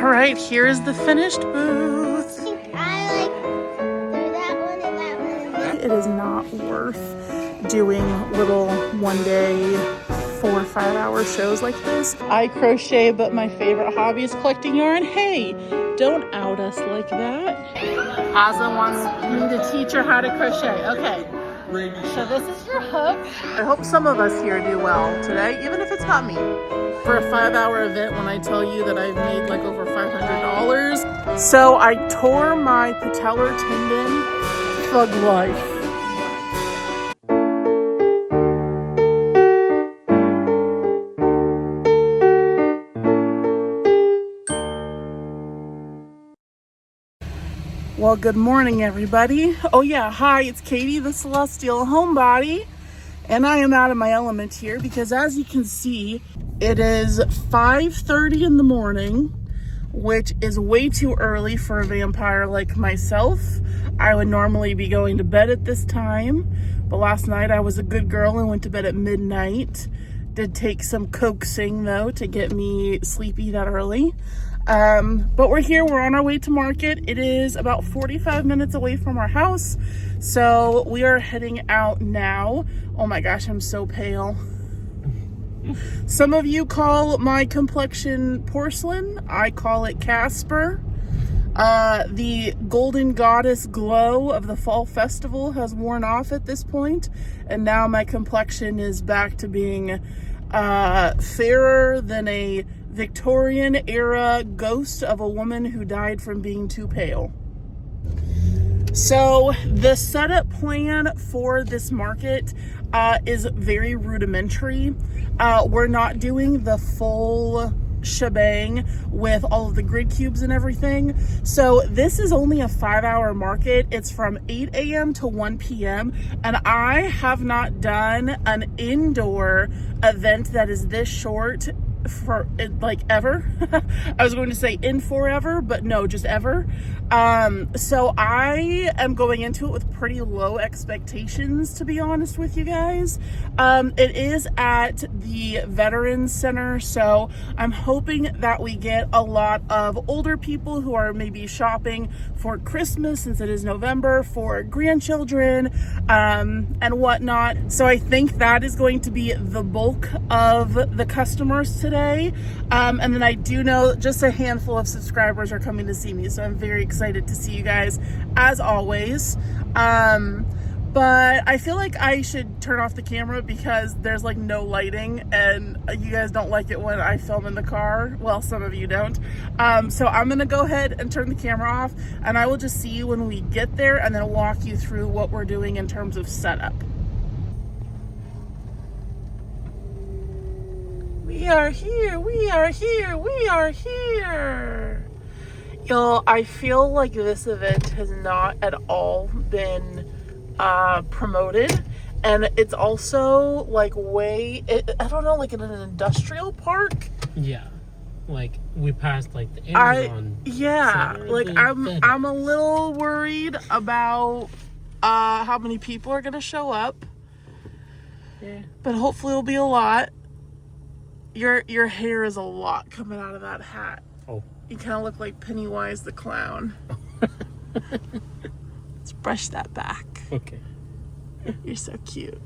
All right, here is the finished booth. I like that one and that one. It is not worth doing little one-day 4 or 5 hour shows like this. I crochet, but my favorite hobby is collecting yarn. Hey, don't out us like that. Asa wants me to teach her how to crochet. Okay, so this is your hook. I hope some of us here do well today, even if it's not me. For a 5 hour event, when I tell you that I've made like over $500. So I tore my patellar tendon. Thug life. Well, good morning, everybody. Oh yeah, hi, it's Katie, the Celestial Homebody, and I am out of my element here because, as you can see, it is 5:30 in the morning, which is way too early for a vampire like myself. I would normally be going to bed at this time, but last night I was a good girl and went to bed at midnight. Did take some coaxing, though, to get me sleepy that early. But we're here, we're on our way to market. It is about 45 minutes away from our house, so we are heading out now. Oh my gosh, I'm so pale. Some of you call my complexion porcelain. I call it Casper. The golden goddess glow of the fall festival has worn off at this point, and now my complexion is back to being fairer than a Victorian era ghost of a woman who died from being too pale. So the setup plan for this market is very rudimentary. We're not doing the full shebang with all of the grid cubes and everything. So this is only a 5 hour market. It's from 8 a.m. to 1 p.m. and I have not done an indoor event that is this short for like ever. I was going to say in forever, but no, just ever. So I am going into it with pretty low expectations, to be honest with you guys. It is at the Veterans Center, so I'm hoping that we get a lot of older people who are maybe shopping for Christmas, since it is November, for grandchildren, and whatnot. So I think that is going to be the bulk of the customers today. And then I do know just a handful of subscribers are coming to see me, so I'm very excited to see you guys, as always. But I feel like I should turn off the camera because there's like no lighting, and you guys don't like it when I film in the car. Well, some of you don't. So I'm gonna go ahead and turn the camera off, and I will just see you when we get there and then walk you through what we're doing in terms of setup. We are here, we are here, we are here. Y'all, I feel like this event has not at all been promoted, and it's also like I don't know, like in an industrial park. Yeah, like we passed like the Amazon center, like I'm a little worried about how many people are gonna show up. Yeah, but hopefully it'll be a lot. Your hair is a lot coming out of that hat. Oh, you kind of look like Pennywise the clown. Let's brush that back. Okay. You're so cute.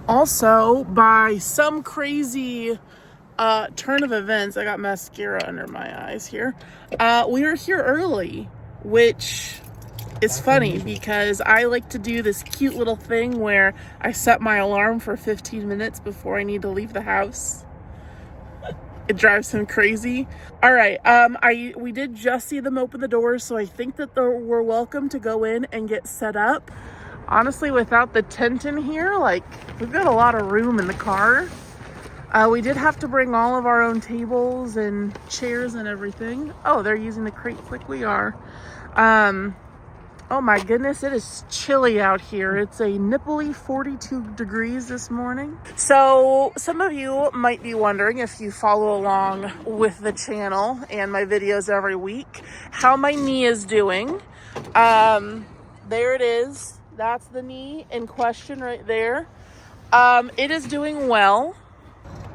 Also, by some crazy turn of events, I got mascara under my eyes here. We are here early, which is funny because I like to do this cute little thing where I set my alarm for 15 minutes before I need to leave the house. It drives him crazy. All right, we did just see them open the doors, so I think that we're welcome to go in and get set up. Honestly, without the tent in here, like, we've got a lot of room in the car. We did have to bring all of our own tables and chairs and everything. Oh, they're using the crates like we are. Oh my goodness, it is chilly out here. It's a nipply 42 degrees this morning. So some of you might be wondering, if you follow along with the channel and my videos every week, how my knee is doing. There it is. That's the knee in question right there. It is doing well.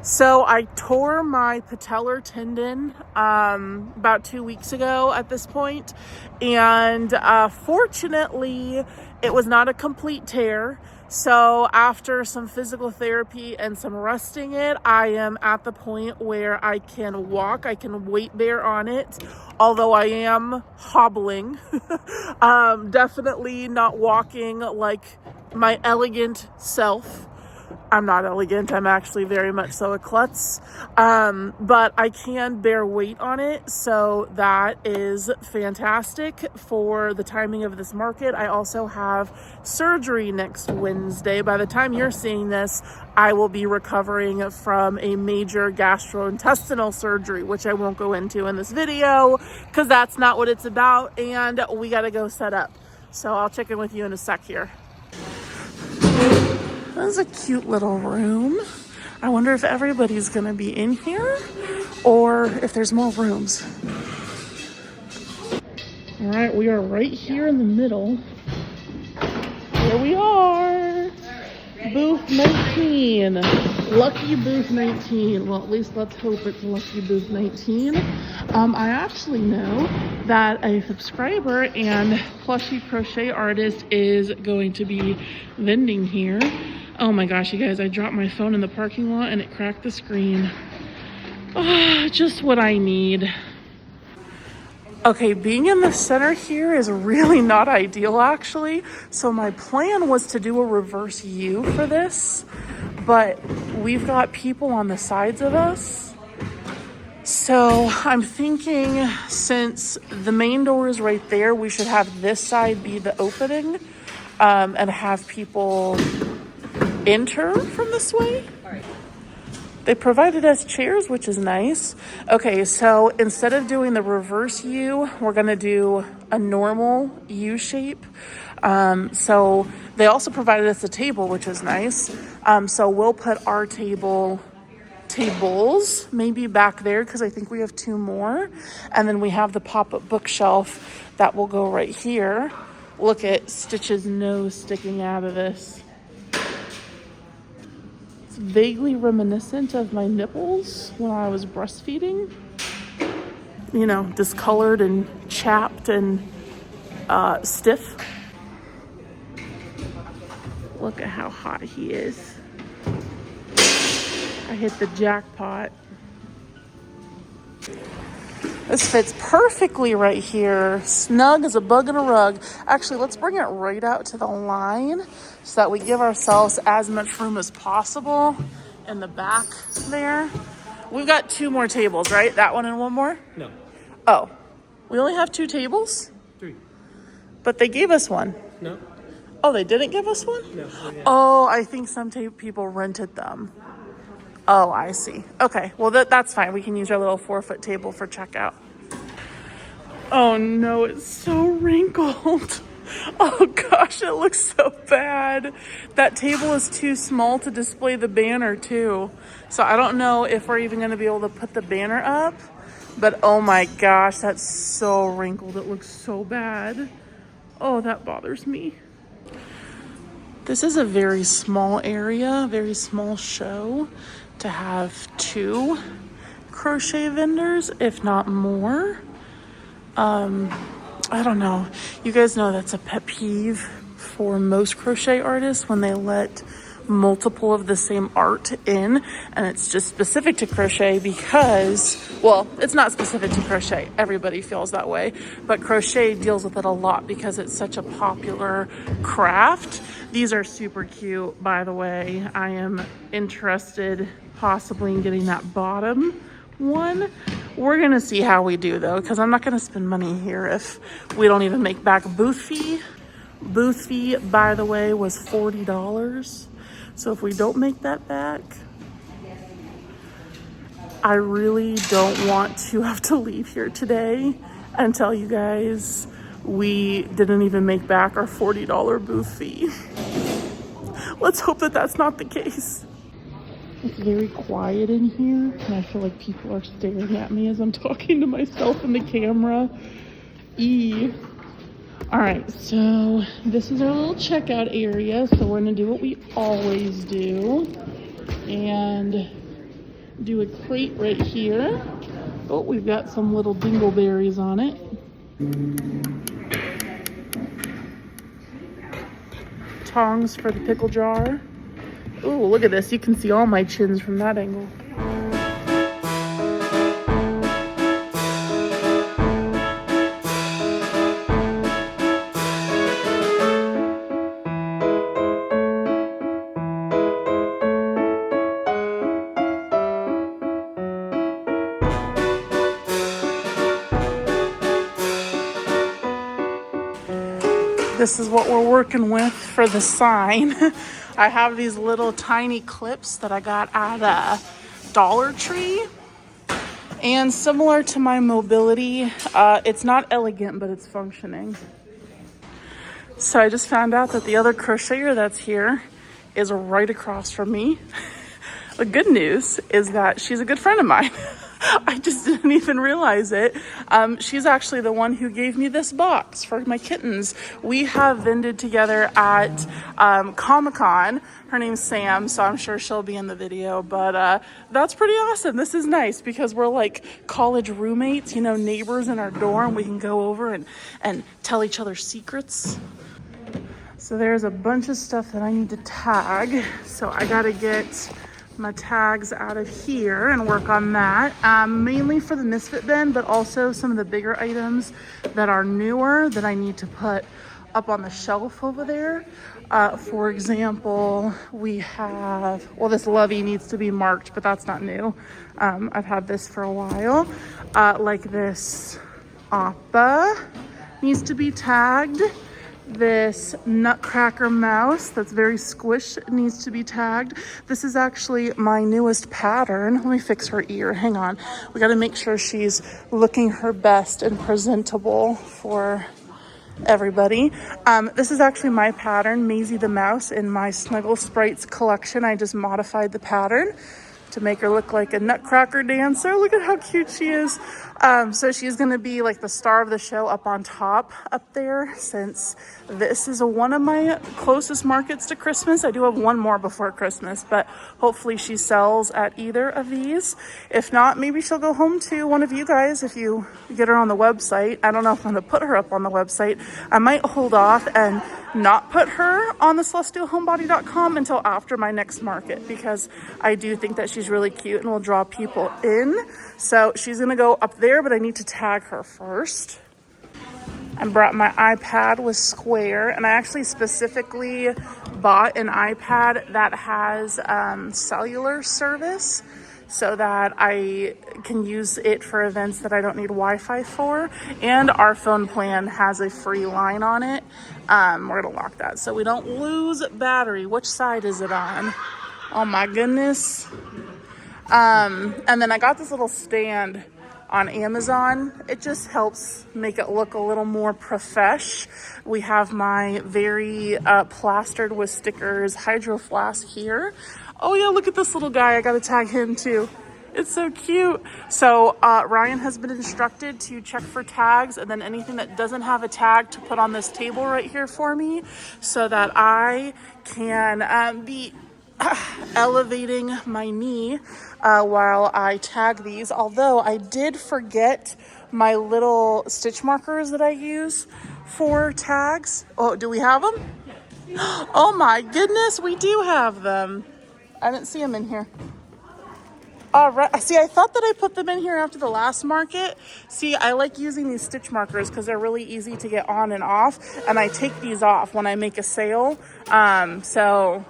So I tore my patellar tendon about 2 weeks ago at this point, and fortunately it was not a complete tear. So after some physical therapy and some resting it, I am at the point where I can walk, I can weight bear on it, although I am hobbling. Definitely not walking like my elegant self. I'm not elegant. I'm actually very much so a klutz. But I can bear weight on it. So that is fantastic for the timing of this market. I also have surgery next Wednesday. By the time you're seeing this, I will be recovering from a major gastrointestinal surgery, which I won't go into in this video because that's not what it's about. And we got to go set up. So I'll check in with you in a sec here. This is a cute little room. I wonder if everybody's gonna be in here or if there's more rooms. All right, we are right here in the middle. Here we are. Booth 19. Lucky booth 19. Well, at least let's hope it's lucky booth 19. I actually know that a subscriber and plushie crochet artist is going to be vending here. Oh my gosh, you guys, I dropped my phone in the parking lot and it cracked the screen. Oh, just what I need. Okay, being in the center here is really not ideal actually. So my plan was to do a reverse U for this, but we've got people on the sides of us. So I'm thinking since the main door is right there, we should have this side be the opening and have people enter from this way. They provided us chairs, which is nice. Okay, so instead of doing the reverse U, we're gonna do a normal U shape. So they also provided us a table, which is nice. So we'll put our tables maybe back there because I think we have 2 more. And then we have the pop-up bookshelf that will go right here. Look at Stitch's nose sticking out of this. It's vaguely reminiscent of my nipples when I was breastfeeding. You know, discolored and chapped and stiff. Look at how hot he is. I hit the jackpot. This fits perfectly right here. Snug as a bug in a rug. Actually, let's bring it right out to the line so that we give ourselves as much room as possible in the back there. We've got 2 more tables, right? That one and 1 more? No. Oh, we only have 2 tables? 3. But they gave us 1. No. Oh, they didn't give us 1? No. Oh, I think some people rented them. Oh, I see. Okay, well that's fine. We can use our little 4-foot table for checkout. Oh no, it's so wrinkled. Oh gosh, it looks so bad. That table is too small to display the banner too. So I don't know if we're even gonna be able to put the banner up, but oh my gosh, that's so wrinkled. It looks so bad. Oh, that bothers me. This is a very small area, very small show to have 2 crochet vendors, if not more. I don't know. You guys know that's a pet peeve for most crochet artists when they let multiple of the same art in, and it's just specific to crochet because, well, it's not specific to crochet. Everybody feels that way, but crochet deals with it a lot because it's such a popular craft. These are super cute, by the way. I am interested possibly in getting that bottom one. We're gonna see how we do though, because I'm not gonna spend money here if we don't even make back booth fee. Booth fee, by the way, was $40. So if we don't make that back, I really don't want to have to leave here today and tell you guys we didn't even make back our $40 booth fee. Let's hope that that's not the case. It's very quiet in here, and I feel like people are staring at me as I'm talking to myself in the camera. All right, so this is our little checkout area. So we're gonna do what we always do. And do a crate right here. Oh, we've got some little dingleberries on it. Tongs for the pickle jar. Ooh, look at this. You can see all my chins from that angle. This is what we're working with for the sign. I have these little tiny clips that I got at a Dollar Tree. And similar to my mobility, it's not elegant, but it's functioning. So I just found out that the other crocheter that's here is right across from me. The good news is that she's a good friend of mine. I just didn't even realize it. She's actually the one who gave me this box for my kittens. We have vended together at Comic-Con. Her name's Sam, so I'm sure she'll be in the video, but that's pretty awesome. This is nice because we're like college roommates, you know, neighbors in our dorm. We can go over and tell each other secrets. So there's a bunch of stuff that I need to tag. So I gotta get my tags out of here and work on that, mainly for the Misfit bin, but also some of the bigger items that are newer that I need to put up on the shelf over there. For example, we have, well, this Lovey needs to be marked, but that's not new. I've had this for a while. Like this Appa needs to be tagged. This Nutcracker mouse that's very squished needs to be tagged. This is actually my newest pattern. Let me fix her ear. Hang on. We got to make sure she's looking her best and presentable for everybody. This is actually my pattern, Maisie the Mouse, in my Snuggle Sprites collection. I just modified the pattern to make her look like a Nutcracker dancer. Look at how cute she is. So she's gonna be like the star of the show up on top up there, since this is one of my closest markets to Christmas. I do have one more before Christmas, but hopefully she sells at either of these. If not, maybe she'll go home to one of you guys if you get her on the website. I don't know if I'm gonna put her up on the website. I might hold off and not put her on the celestialhomebody.com until after my next market, because I do think that she's really cute and will draw people in. So she's gonna go up there, but I need to tag her first. I brought my iPad with Square, and I actually specifically bought an iPad that has cellular service so that I can use it for events that I don't need Wi-Fi for. And our phone plan has a free line on it. We're gonna lock that so we don't lose battery. Which side is it on? Oh my goodness. And then I got this little stand on Amazon. It just helps make it look a little more profesh. We have my very plastered with stickers Hydro Flask here. Oh yeah, look at this little guy. I gotta tag him too. It's so cute. So Ryan has been instructed to check for tags, and then anything that doesn't have a tag to put on this table right here for me, so that I can be elevating my knee while I tag these. Although I did forget my little stitch markers that I use for tags. Oh, do we have them? Oh my goodness, we do have them. I didn't see them in here. All right. See, I thought that I put them in here after the last market. See, I like using these stitch markers because they're really easy to get on and off. And I take these off when I make a sale. So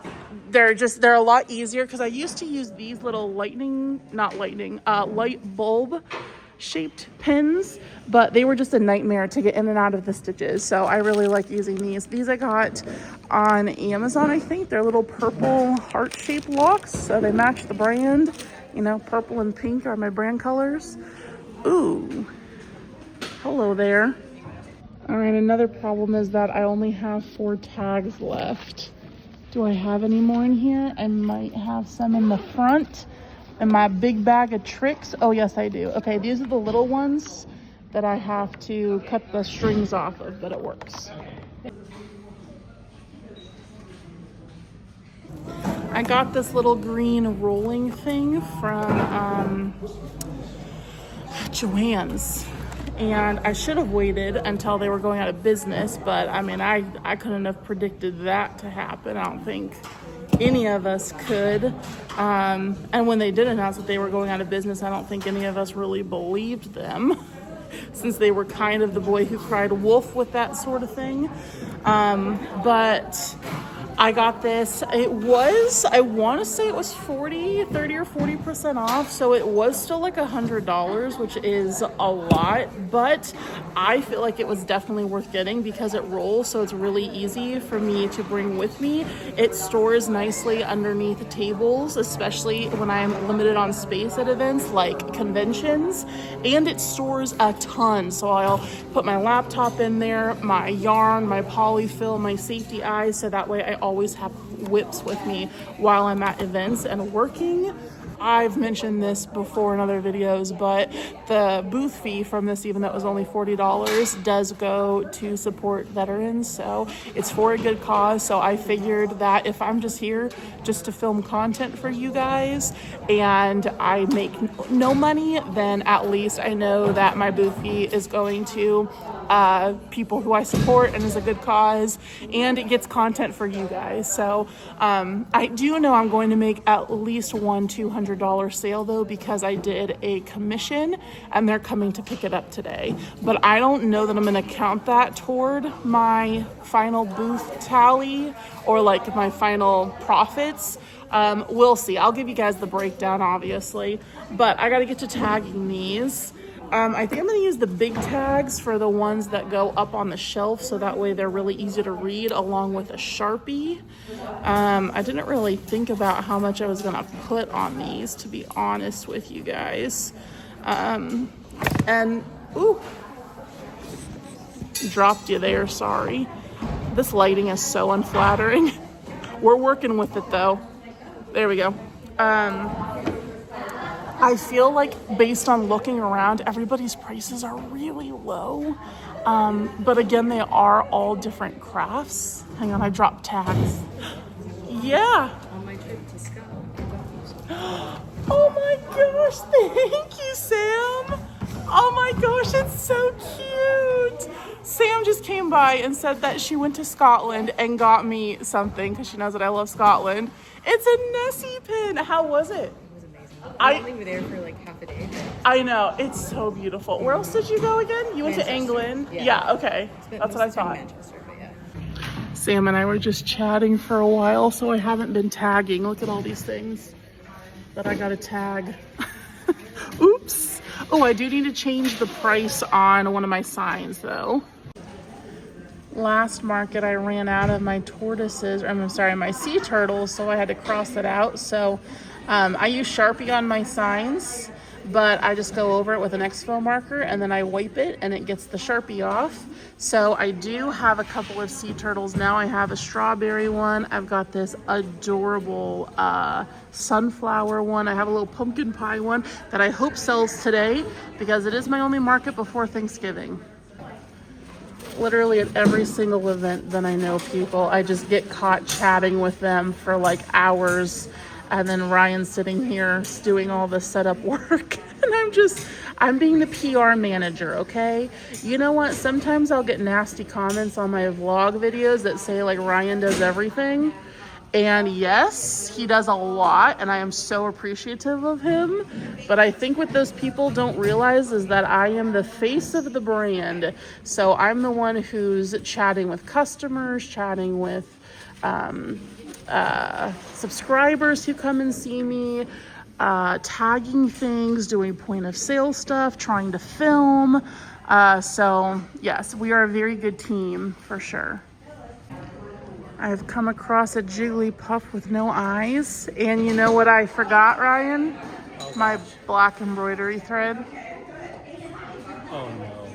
they're a lot easier, because I used to use these little light bulb shaped pins, but they were just a nightmare to get in and out of the stitches. So I really like using these. These I got on Amazon, I think. They're little purple heart-shaped locks, so they match the brand. You know, purple and pink are my brand colors. Ooh, hello there. All right, another problem is that I only have 4 tags left. Do I have any more in here? I might have some in the front. And my big bag of tricks. Oh, yes, I do. Okay, these are the little ones that I have to cut the strings off of, but it works. I got this little green rolling thing from Joann's. And I should have waited until they were going out of business, but I mean, I couldn't have predicted that to happen. I don't think any of us could. And when they did announce that they were going out of business, I don't think any of us really believed them, since they were kind of the boy who cried wolf with that sort of thing. But I got this. It was, I want to say it was 30 or 40% off. So it was still like $100, which is a lot, but I feel like it was definitely worth getting because it rolls. So it's really easy for me to bring with me. It stores nicely underneath tables, especially when I'm limited on space at events like conventions, and it stores a ton. So I'll put my laptop in there, my yarn, my polyfill, my safety eyes, so that way I always have whips with me while I'm at events and working. I've mentioned this before in other videos, but the booth fee from this, even though it was only $40, does go to support veterans. So it's for a good cause. So I figured that if I'm just here just to film content for you guys and I make no money, then at least I know that my booth fee is going to people who I support and is a good cause, and it gets content for you guys. So I do know I'm going to make at least one $200 sale though, because I did a commission and they're coming to pick it up today. But I don't know that I'm going to count that toward my final booth tally or like my final profits. We'll see. I'll give you guys the breakdown, obviously, but I got to get to tagging these. I think I'm going to use the big tags for the ones that go up on the shelf, so that way they're really easy to read, along with a Sharpie. I didn't really think about how much I was going to put on these, to be honest with you guys. Ooh, dropped you there, sorry. This lighting is so unflattering. We're working with it though. There we go. I feel like based on looking around, everybody's prices are really low. But again, they are all different crafts. Hang on, I dropped tags. Yeah. On my trip to Scotland. Oh my gosh, thank you, Sam. Oh my gosh, it's so cute. Sam just came by and said that she went to Scotland and got me something because she knows that I love Scotland. It's a Nessie pin. How was it? I only were there for like half a day. I know, it's so beautiful. Where else did you go again? You went to England? Yeah, okay. That's what I thought. Manchester, but yeah. Sam and I were just chatting for a while, so I haven't been tagging. Look at all these things that I gotta tag. Oops. Oh, I do need to change the price on one of my signs though. Last market I ran out of my tortoises, my sea turtles, so I had to cross it out. So I use Sharpie on my signs, but I just go over it with an Expo marker and then I wipe it and it gets the Sharpie off. So I do have a couple of sea turtles now. I have a strawberry one. I've got this adorable sunflower one. I have a little pumpkin pie one that I hope sells today because it is my only market before Thanksgiving. Literally at every single event that I know people, I just get caught chatting with them for like hours. And then Ryan's sitting here doing all the setup work. And I'm being the PR manager, okay? You know what? Sometimes I'll get nasty comments on my vlog videos that say like Ryan does everything. And yes, he does a lot, and I am so appreciative of him. But I think what those people don't realize is that I am the face of the brand. So I'm the one who's chatting with customers, chatting with subscribers who come and see me, tagging things, doing point of sale stuff, trying to film. So yes, we are a very good team for sure. I've come across a Jigglypuff with no eyes. And you know what I forgot, Ryan? My black embroidery thread. Oh no.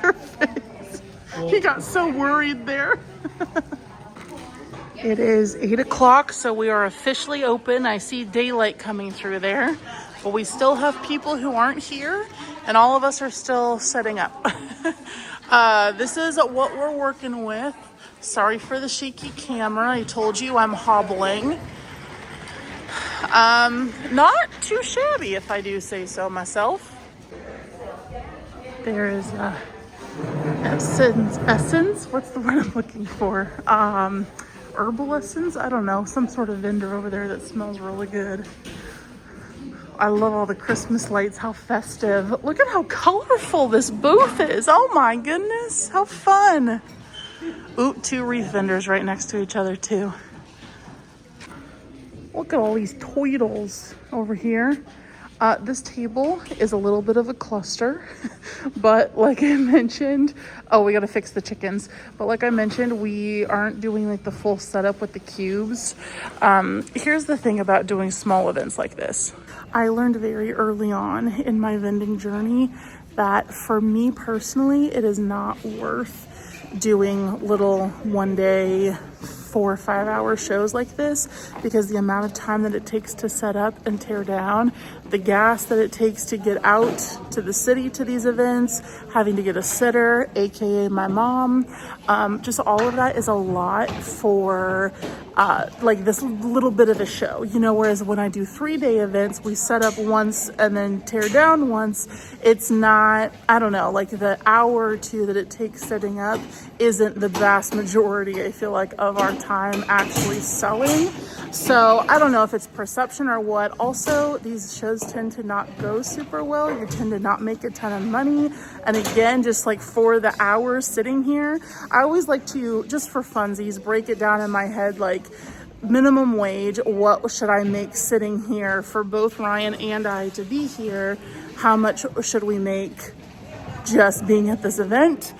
Your face. Well, he got so worried there. It is 8 o'clock, so we are officially open. I see daylight coming through there, but we still have people who aren't here, and all of us are still setting up. This is what we're working with Sorry for the shaky camera. I told you I'm hobbling. Not too shabby if I do say so myself. There is essence. What's the word I'm looking for? Herbal essence? I don't know. Some sort of vendor over there that smells really good. I love all the Christmas lights. How festive. Look at how colorful this booth is. Oh my goodness. How fun. Ooh, 2 wreath vendors right next to each other too. Look at all these toidles over here. This table is a little bit of a cluster, but like I mentioned, oh, we got to fix the chickens. But like I mentioned, we aren't doing like the full setup with the cubes. Here's the thing about doing small events like this. I learned very early on in my vending journey that for me personally, it is not worth doing little 1-day 4 or 5 hour shows like this, because the amount of time that it takes to set up and tear down, the gas that it takes to get out to the city to these events, having to get a sitter, aka my mom, just all of that is a lot for like this little bit of a show, you know, whereas when I do 3-day events, we set up once and then tear down once. It's not, I don't know, like the hour or 2 that it takes setting up isn't the vast majority, I feel like, of our time actually selling. So I don't know if it's perception or what. Also, these shows tend to not go super well. You tend to not make a ton of money. And again, just like for the hours sitting here, I always like to, just for funsies, break it down in my head, like minimum wage, what should I make sitting here for both Ryan and I to be here? How much should we make just being at this event?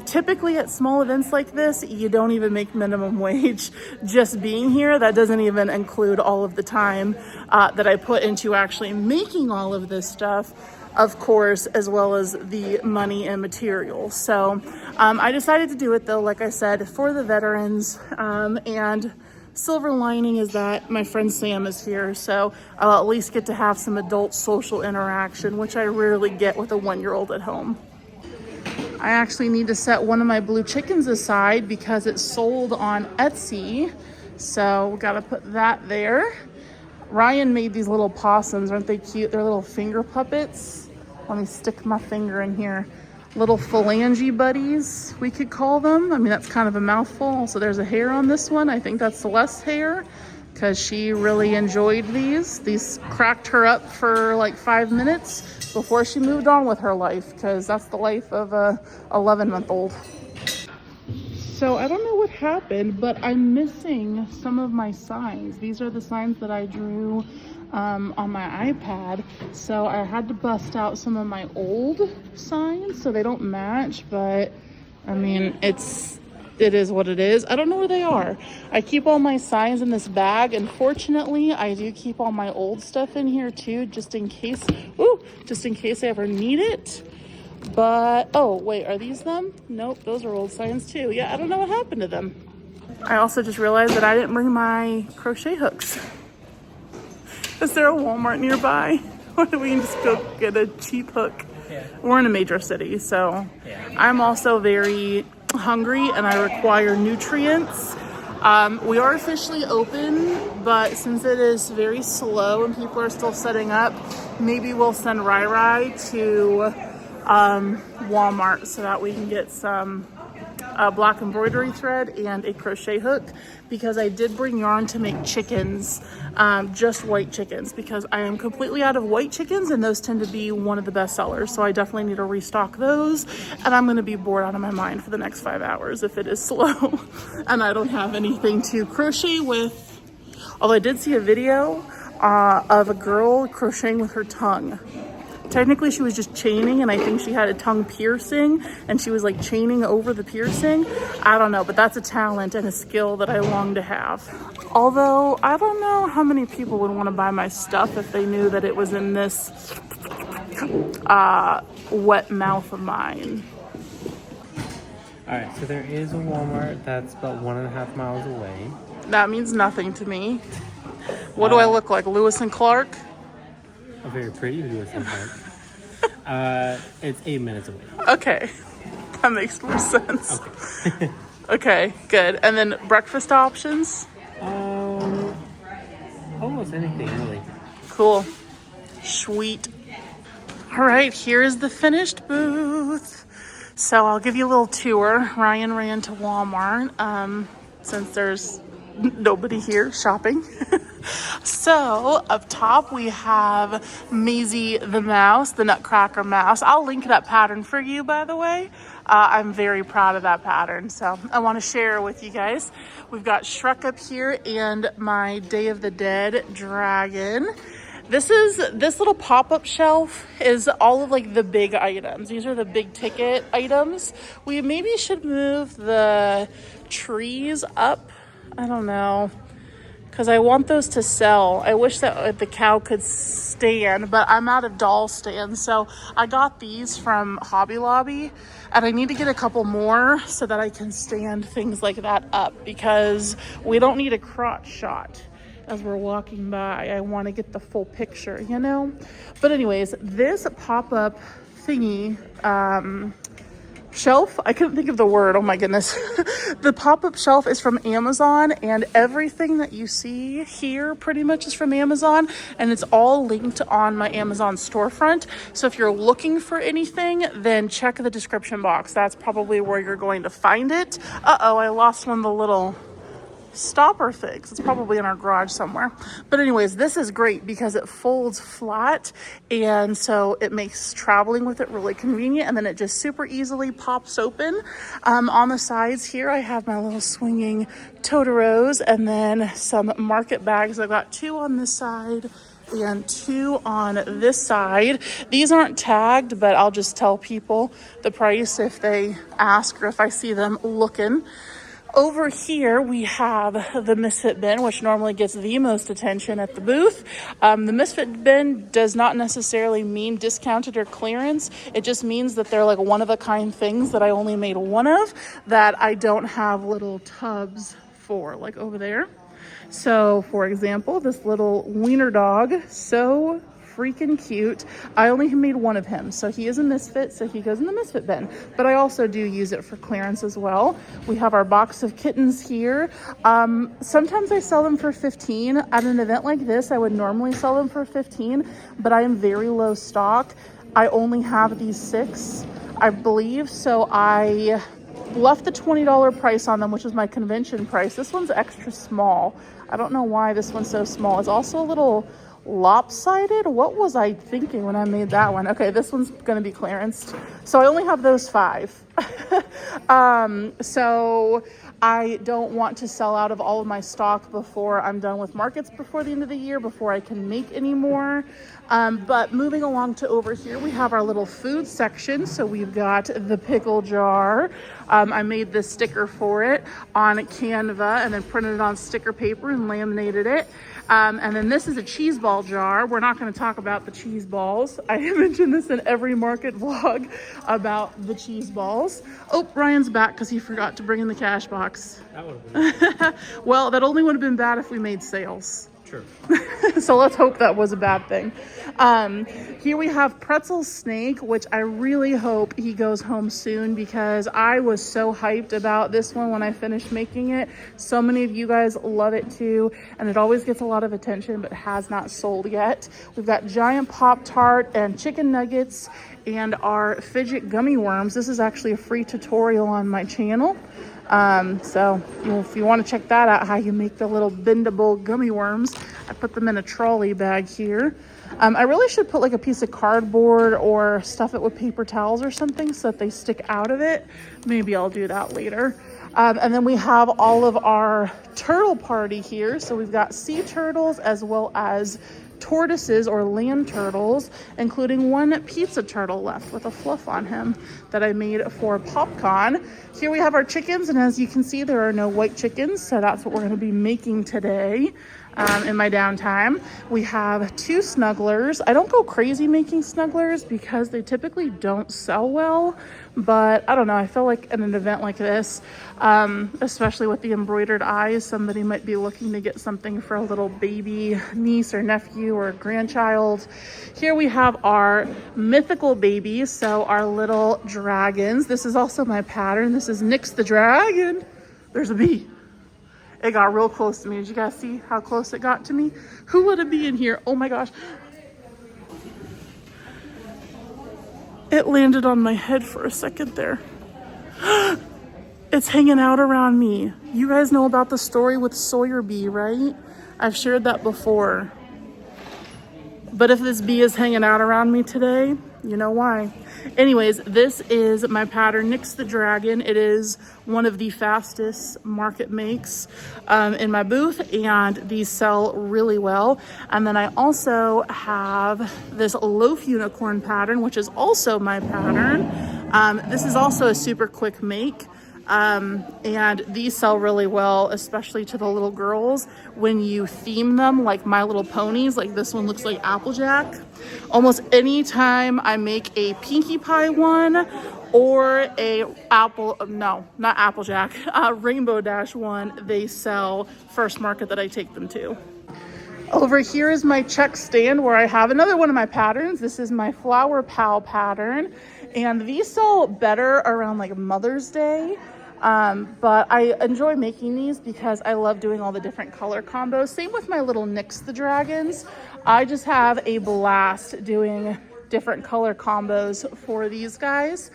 Typically at small events like this, you don't even make minimum wage just being here. That doesn't even include all of the time that I put into actually making all of this stuff, of course, as well as the money and material. So I decided to do it though, like I said, for the veterans. And silver lining is that my friend Sam is here, so I'll at least get to have some adult social interaction, which I rarely get with a 1-year-old at home. I actually need to set one of my blue chickens aside because it's sold on Etsy. So we gotta put that there. Ryan made these little possums. Aren't they cute? They're little finger puppets. Let me stick my finger in here. Little phalange buddies, we could call them. I mean, that's kind of a mouthful. So there's a hair on this one. I think that's Celeste's hair because she really enjoyed these. These cracked her up for like 5 minutes before she moved on with her life, because that's the life of a 11-month-old. So I don't know what happened, but I'm missing some of my signs. These are the signs that I drew on my iPad. So I had to bust out some of my old signs so they don't match, but I mean, it is what it is. I don't know where they are. I keep all my signs in this bag, and fortunately I do keep all my old stuff in here too, just in case I ever need it. But oh wait, are these them? Nope, those are old signs too. Yeah, I don't know what happened to them. I also just realized that I didn't bring my crochet hooks. Is there a Walmart nearby? Or do we just go get a cheap hook? Yeah. We're in a major city, so yeah. I'm also very hungry and I require nutrients. We are officially open, but since it is very slow and people are still setting up, maybe we'll send Rai to Walmart so that we can get some black embroidery thread and a crochet hook, because I did bring yarn to make chickens, just white chickens, because I am completely out of white chickens and those tend to be one of the best sellers. So I definitely need to restock those, and I'm going to be bored out of my mind for the next 5 hours if it is slow and I don't have anything to crochet with. Although I did see a video of a girl crocheting with her tongue. Technically she was just chaining, and I think she had a tongue piercing and she was like chaining over the piercing. I don't know, but that's a talent and a skill that I long to have. Although I don't know how many people would want to buy my stuff if they knew that it was in this wet mouth of mine. All right, so there is a Walmart that's about 1.5 miles away. That means nothing to me. What do I look like, Lewis and Clark? A very pretty Lewis and Clark. It's 8 minutes away. Okay, that makes more sense. Okay. Okay, good. And then breakfast options? Almost anything really. Cool. Sweet. All right, here is the finished booth. So I'll give you a little tour. Ryan ran to Walmart since there's nobody here shopping. So up top we have Maisie the mouse, the Nutcracker mouse. I'll link that pattern for you, by the way. I'm very proud of that pattern, so I want to share it with you guys. We've got Shrek up here and my Day of the Dead dragon. This little pop-up shelf is all of like the big items. These are the big ticket items. We maybe should move the trees up. I don't know, because I want those to sell. I wish that the cow could stand, but I'm out of doll stands. So I got these from Hobby Lobby, and I need to get a couple more so that I can stand things like that up, because we don't need a crotch shot as we're walking by. I want to get the full picture, you know? But anyways, this pop-up thingy, shelf, I couldn't think of the word, oh my goodness. The pop-up shelf is from Amazon, and everything that you see here pretty much is from Amazon, and it's all linked on my Amazon storefront. So if you're looking for anything, then check the description box. That's probably where you're going to find it. Uh-oh, I lost one of the little stopper things. It's probably in our garage somewhere. But anyways, this is great because it folds flat, and so it makes traveling with it really convenient, and then it just super easily pops open. On the sides here I have my little swinging Totoros, and then some market bags. I've got 2 on this side and 2 on this side. These aren't tagged, but I'll just tell people the price if they ask or if I see them looking. Over here, we have the Misfit bin, which normally gets the most attention at the booth. The Misfit bin does not necessarily mean discounted or clearance. It just means that they're like one-of-a-kind things that I only made one of that I don't have little tubs for, like over there. So, for example, this little wiener dog, so freaking cute. I only made one of him, so he is a misfit, so he goes in the misfit bin, but I also do use it for clearance as well. We have our box of kittens here. Sometimes I sell them for $15. At an event like this, I would normally sell them for $15, but I am very low stock. I only have these 6, I believe, so I left the $20 price on them, which is my convention price. This one's extra small. I don't know why this one's so small. It's also a little lopsided. What was I thinking when I made that one? Okay, this one's gonna be clearanced, so I only have those 5. So I don't want to sell out of all of my stock before I'm done with markets before the end of the year, before I can make any more. But moving along to over here, we have our little food section. So we've got the pickle jar. I made this sticker for it on Canva and then printed it on sticker paper and laminated it. And then this is a cheese ball jar. We're not going to talk about the cheese balls. I mentioned this in every market vlog about the cheese balls. Oh, Ryan's back because he forgot to bring in the cash box. That would have been Well, that only would have been bad if we made sales. true. So let's hope that was a bad thing. Here we have Pretzel Snake, which I really hope he goes home soon because I was so hyped about this one when I finished making it. So many of you guys love it too, and it always gets a lot of attention but has not sold yet. We've got giant Pop-Tart and chicken nuggets and our fidget gummy worms. This is actually a free tutorial on my channel. So if you want to check that out, how you make the little bendable gummy worms, I put them in a trolley bag here. I really should put like a piece of cardboard or stuff it with paper towels or something so that they stick out of it. Maybe I'll do that later. And then we have all of our turtle party here. So we've got sea turtles as well as tortoises or land turtles, including one pizza turtle left with a fluff on him that I made for PopCon. Here we have our chickens, and as you can see, there are no white chickens, so that's what we're going to be making today. In my downtime, we have 2 snugglers. I don't go crazy making snugglers because they typically don't sell well, but I don't know, I feel like in an event like this, especially with the embroidered eyes, somebody might be looking to get something for a little baby niece or nephew or grandchild. Here we have our mythical babies, so our little dragons. This is also my pattern. This is Nyx the dragon. there's a bee. It got real close to me. Did you guys see how close it got to me? Who let a bee in here? Oh my gosh. It landed on my head for a second there. It's hanging out around me. You guys know about the story with Sawyer bee, right? I've shared that before. But if this bee is hanging out around me today, you know why. Anyways, this is my pattern, Nyx the Dragon. It is one of the fastest market makes in my booth, and these sell really well. And then I also have this loaf unicorn pattern, which is also my pattern. This is also a super quick make. And these sell really well, especially to the little girls when you theme them like My Little Ponies. Like this one looks like Applejack. Almost any time I make a Pinkie Pie one or a Rainbow Dash one, they sell first market that I take them to. Over here is my check stand where I have another one of my patterns. This is my Flower Pal pattern, and these sell better around like Mother's Day. But I enjoy making these because I love doing all the different color combos. Same with my little Nyx the Dragons. I just have a blast doing different color combos for these guys.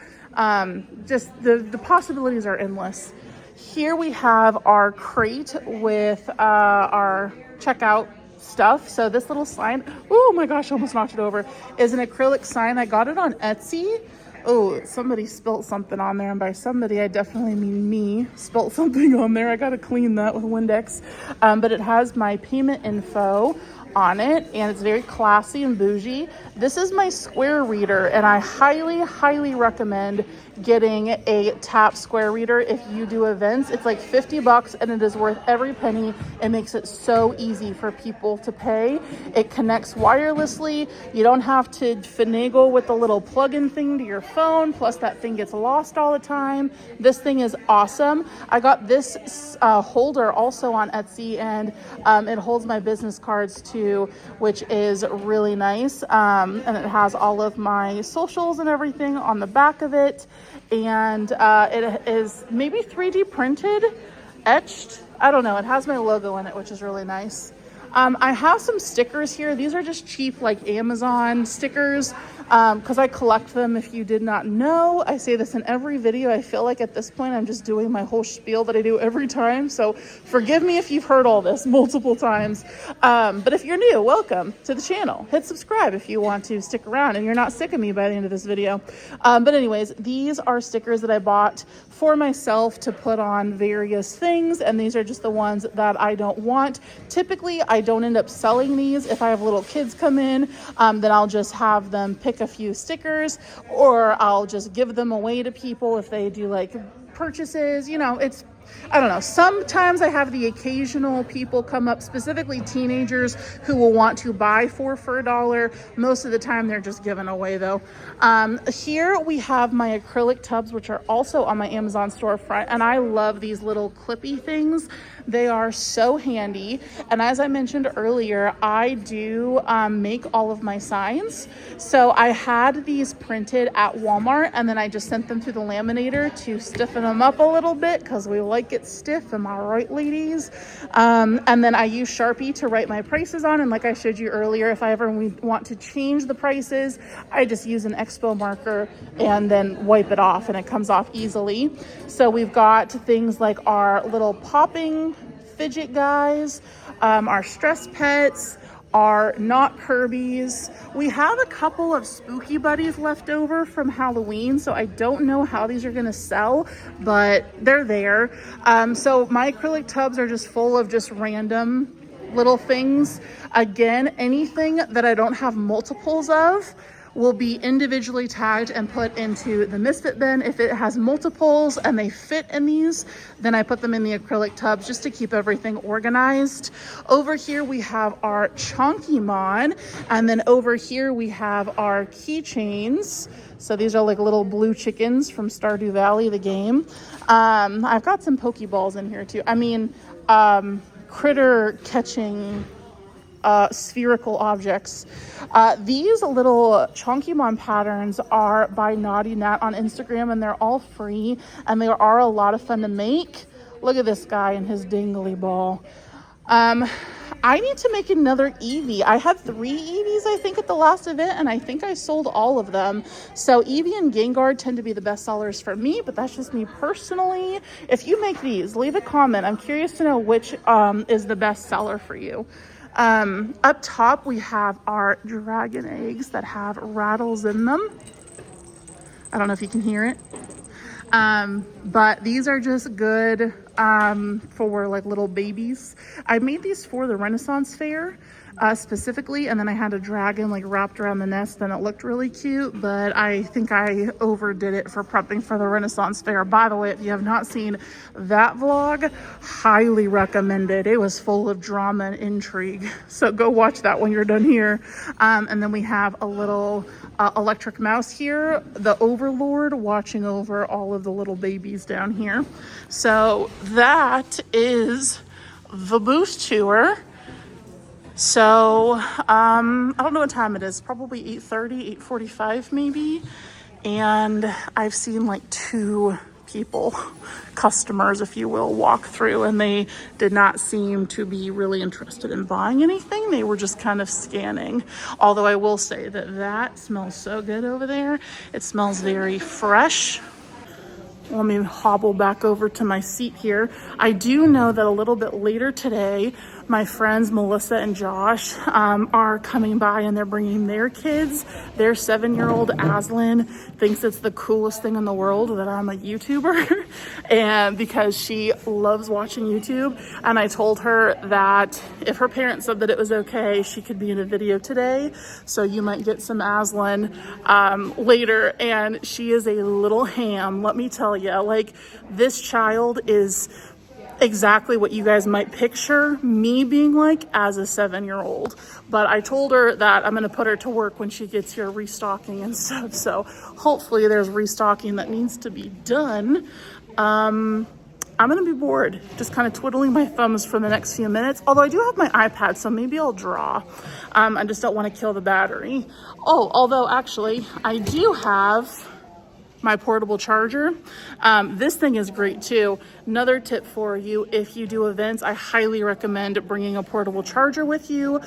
Just the possibilities are endless. Here we have our crate with our checkout stuff. So this little sign, oh my gosh, I almost knocked it over, is an acrylic sign. I got it on Etsy. Oh, somebody spilt something on there, and by somebody I definitely mean me. Spilt something on there. I gotta clean that with Windex. But it has my payment info on it, and it's very classy and bougie. This is my square reader, and I highly recommend getting a tap square reader if you do events. It's like $50 and it is worth every penny. It makes it so easy for people to pay. It connects wirelessly. You don't have to finagle with the little plug-in thing to your phone, plus that thing gets lost all the time. This thing is awesome. I got this holder also on Etsy, and it holds my business cards too, which is really nice. And it has all of my socials and everything on the back of it. And it is maybe 3D printed, etched. I don't know. It has my logo in it, which is really nice. I have some stickers here. These are just cheap, like Amazon stickers, because I collect them. If you did not know, I say this in every video. I feel like at this point I'm just doing my whole spiel that I do every time. So forgive me if you've heard all this multiple times. But if you're new, welcome to the channel. Hit subscribe if you want to stick around and you're not sick of me by the end of this video. But anyways, these are stickers that I bought for myself to put on various things, and these are just the ones that I don't want. Typically, I don't end up selling these. If I have little kids come in, then I'll just have them pick a few stickers, or I'll just give them away to people if they do like purchases. You know, I don't know. Sometimes I have the occasional people come up, specifically teenagers, who will want to buy for $1. Most of the time they're just given away though. Here we have my acrylic tubs, which are also on my Amazon storefront. And I love these little clippy things. They are so handy. And as I mentioned earlier, I do make all of my signs. So I had these printed at Walmart, and then I just sent them through the laminator to stiffen them up a little bit because we like it stiff. Am I right, ladies? And then I use Sharpie to write my prices on. And like I showed you earlier, if I ever want to change the prices, I just use an Expo marker and then wipe it off, and it comes off easily. So we've got things like our little popping fidget guys, our stress pets, are not Kirby's. We have a couple of spooky buddies left over from Halloween, so I don't know how these are gonna sell, but they're there. So my acrylic tubs are just full of just random little things. Again, anything that I don't have multiples of will be individually tagged and put into the misfit bin. If it has multiples and they fit in these, then I put them in the acrylic tubs just to keep everything organized. Over here we have our Chonkymon, and then over here we have our keychains. So these are like little blue chickens from Stardew Valley, the game. I've got some Pokeballs in here too. I mean, critter catching spherical objects. These little Chonkymon patterns are by Naughty Nat on Instagram, and they're all free, and they are a lot of fun to make. Look at this guy and his dingly ball. I need to make another Eevee. I had 3 Eevees, I think, at the last event, and I think I sold all of them. So Eevee and Gengar tend to be the best sellers for me, but that's just me personally. If you make these, leave a comment. I'm curious to know which is the best seller for you. Up top, we have our dragon eggs that have rattles in them. I don't know if you can hear it. But these are just good for like little babies. I made these for the Renaissance Fair specifically, and then I had a dragon like wrapped around the nest and it looked really cute, but I think I overdid it for prepping for the Renaissance Fair. By the way, if you have not seen that vlog, highly recommended. It was full of drama and intrigue, so go watch that when you're done here. And then we have a little electric mouse here, the overlord, watching over all of the little babies down here. So that is the booth tour. So I don't know what time it is, probably 8:30, 8:45 maybe. And I've seen like 2 people, customers if you will, walk through, and they did not seem to be really interested in buying anything. They were just kind of scanning. Although I will say that smells so good over there. It smells very fresh. Let me hobble back over to my seat here. I do know that a little bit later today, my friends Melissa and Josh are coming by, and they're bringing their kids. Their 7-year-old Aslan thinks it's the coolest thing in the world that I'm a YouTuber, and because she loves watching YouTube. And I told her that if her parents said that it was okay, she could be in a video today. So you might get some Aslan later. And she is a little ham, let me tell you. Like, this child is exactly what you guys might picture me being like as a 7-year-old. But I told her that I'm going to put her to work when she gets here restocking and stuff. So hopefully there's restocking that needs to be done. I'm going to be bored, just kind of twiddling my thumbs for the next few minutes. Although I do have my iPad, so maybe I'll draw. I just don't want to kill the battery. Oh, although actually I do have my portable charger. This thing is great too. Another tip for you, if you do events, I highly recommend bringing a portable charger with you,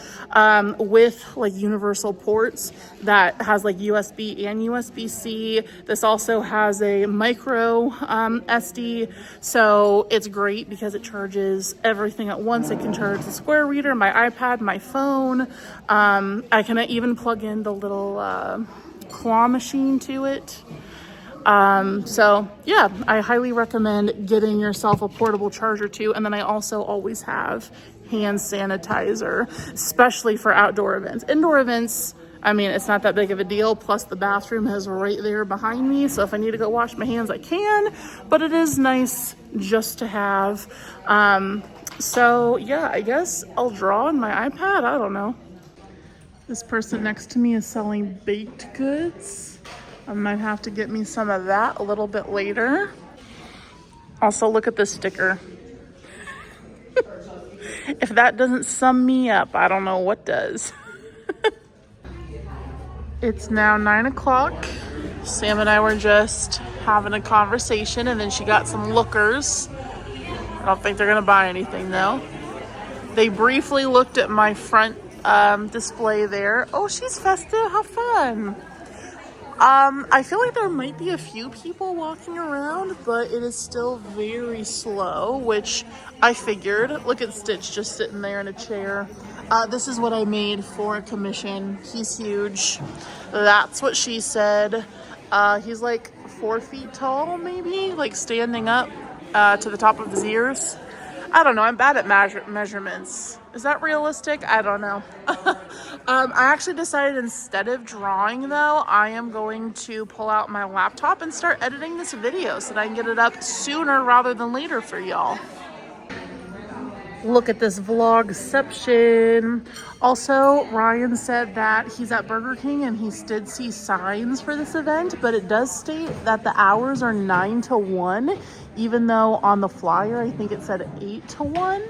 with like universal ports that has like USB and USB-C. This also has a micro SD, so it's great because it charges everything at once. It can charge the Square Reader, my iPad, my phone. I can even plug in the little claw machine to it. So yeah, I highly recommend getting yourself a portable charger too. And then I also always have hand sanitizer, especially for outdoor events. Indoor events, I mean, it's not that big of a deal. Plus the bathroom is right there behind me. So if I need to go wash my hands, I can, but it is nice just to have. So yeah, I guess I'll draw on my iPad. I don't know. This person next to me is selling baked goods. I might have to get me some of that a little bit later. Also, look at this sticker. If that doesn't sum me up, I don't know what does. It's now 9 o'clock. Sam and I were just having a conversation, and then she got some lookers. I don't think they're gonna buy anything though. They briefly looked at my front display there. Oh, she's festive, how fun. I feel like there might be a few people walking around, but it is still very slow, which I figured. Look at Stitch just sitting there in a chair. This is what I made for a commission. He's huge. That's what she said. He's like 4 feet tall, maybe, like standing up to the top of his ears. I don't know. I'm bad at measurements. Is that realistic? I don't know. I actually decided instead of drawing though, I am going to pull out my laptop and start editing this video so that I can get it up sooner rather than later for y'all. Look at this vlogception. Also, Ryan said that he's at Burger King and he did see signs for this event, but it does state that the hours are 9 to 1, even though on the flyer, I think it said 8 to 1.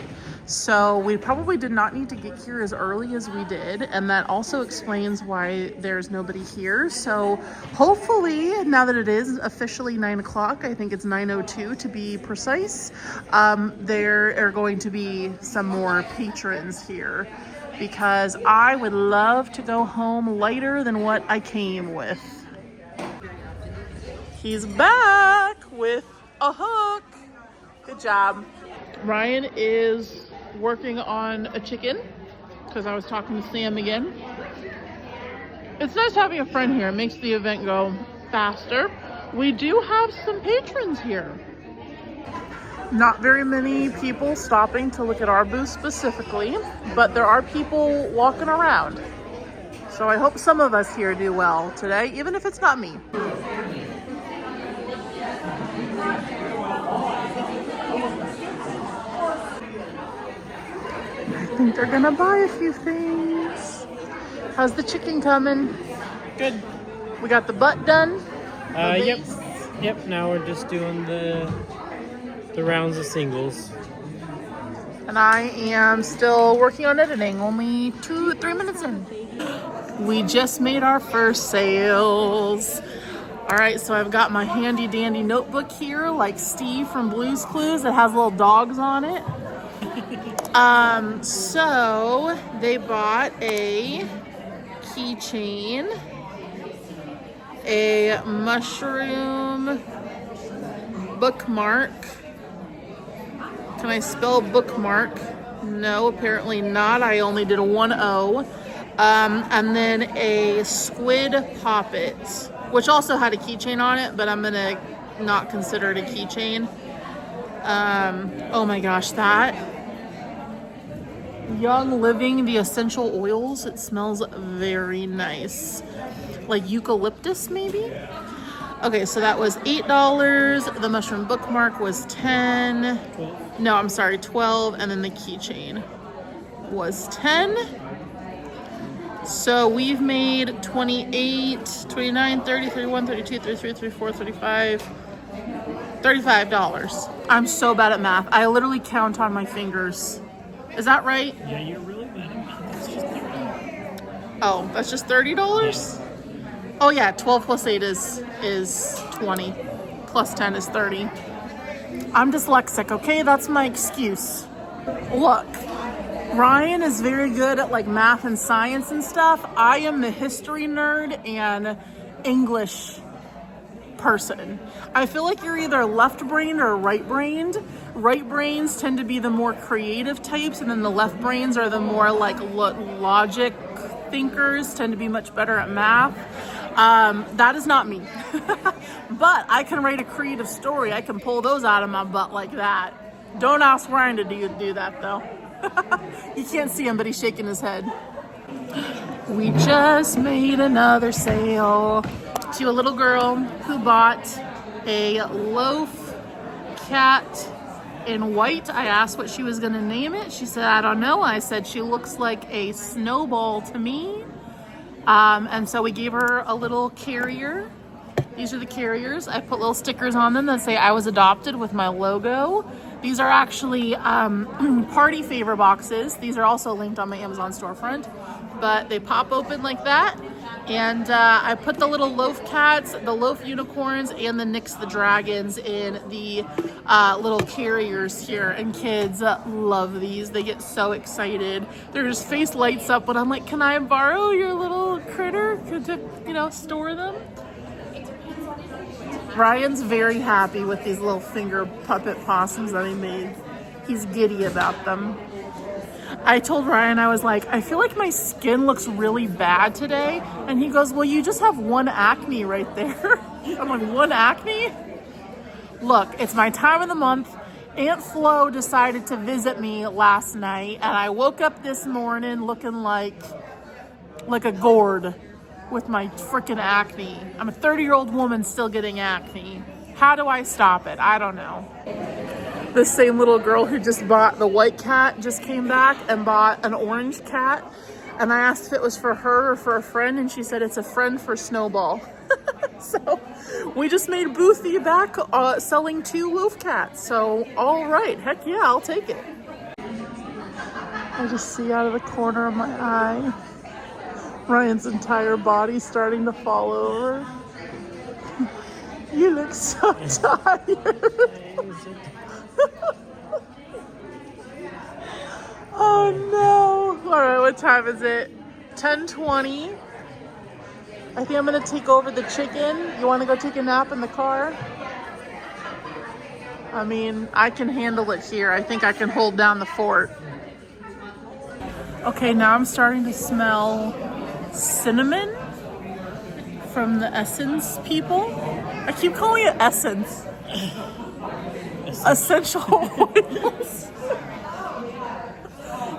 So we probably did not need to get here as early as we did, and that also explains why there's nobody here. So hopefully, now that it is officially 9 o'clock, I think it's 9:02 to be precise, there are going to be some more patrons here, because I would love to go home lighter than what I came with. He's back with a hook. Good job. Ryan is working on a chicken because I was talking to Sam again. It's nice having a friend here. It makes the event go faster. We do have some patrons here. Not very many people stopping to look at our booth specifically, but there are people walking around. So I hope some of us here do well today, even if it's not me. I think they're gonna buy a few things. How's the chicken coming? Good. We got the butt done. Yep. Now we're just doing the rounds of singles. And I am still working on editing. Only 3 minutes in. We just made our first sales. All right, so I've got my handy dandy notebook here, like Steve from Blue's Clues, that has little dogs on it. So they bought a keychain, a mushroom bookmark. Can I spell bookmark? No, apparently not. I only did a 1-O. And then a squid poppet, which also had a keychain on it, but I'm gonna not consider it a keychain. Oh my gosh, that Young Living, the essential oils, it smells very nice. Like eucalyptus, maybe? Okay, so that was $8. The mushroom bookmark was 10. No, I'm sorry, 12. And then the keychain was 10. So we've made 28, 29, 30, 31, 32, 33, 34, 35, $35. I'm so bad at math. I literally count on my fingers. Is that right? Yeah, you're really bad at math. It's just 30. Oh, that's just $30? Oh yeah, 12 plus 8 is 20. Plus 10 is 30. I'm dyslexic, okay? That's my excuse. Look, Ryan is very good at like math and science and stuff. I am the history nerd and English person. I feel like you're either left-brained or right-brained. Right brains tend to be the more creative types, and then the left brains are the more like logic thinkers, tend to be much better at math. That is not me. But I can write a creative story. I can pull those out of my butt like that. Don't ask Ryan to do that though. You can't see him, but he's shaking his head. We just made another sale to a little girl who bought a loaf cat in white. I asked what she was gonna name it. She said, I don't know. I said, she looks like a snowball to me. And so we gave her a little carrier. These are the carriers. I put little stickers on them that say I was adopted with my logo. These are actually party favor boxes. These are also linked on my Amazon storefront, but they pop open like that. And I put the little loaf cats, the loaf unicorns, and the Nyx the dragons in the little carriers here. And kids love these. They get so excited. Their face lights up when I'm like, can I borrow your little critter to, store them? Ryan's very happy with these little finger puppet possums that he made. He's giddy about them. I told Ryan, I was like, I feel like my skin looks really bad today. And he goes, well, you just have one acne right there. I'm like, one acne? Look, it's my time of the month. Aunt Flo decided to visit me last night, and I woke up this morning looking like a gourd with my freaking acne. I'm a 30-year-old woman still getting acne. How do I stop it? I don't know. This same little girl who just bought the white cat just came back and bought an orange cat. And I asked if it was for her or for a friend, and she said it's a friend for Snowball. So we just made Boothy back selling 2 loaf cats. So all right, heck yeah, I'll take it. I just see out of the corner of my eye Ryan's entire body starting to fall over. You look so tired. Oh no. All right, what time is it? 10:20. I think I'm gonna take over the chicken. You wanna go take a nap in the car? I mean, I can handle it here. I think I can hold down the fort. Okay, now I'm starting to smell cinnamon from the Essence people. I keep calling it Essence. Essential oils.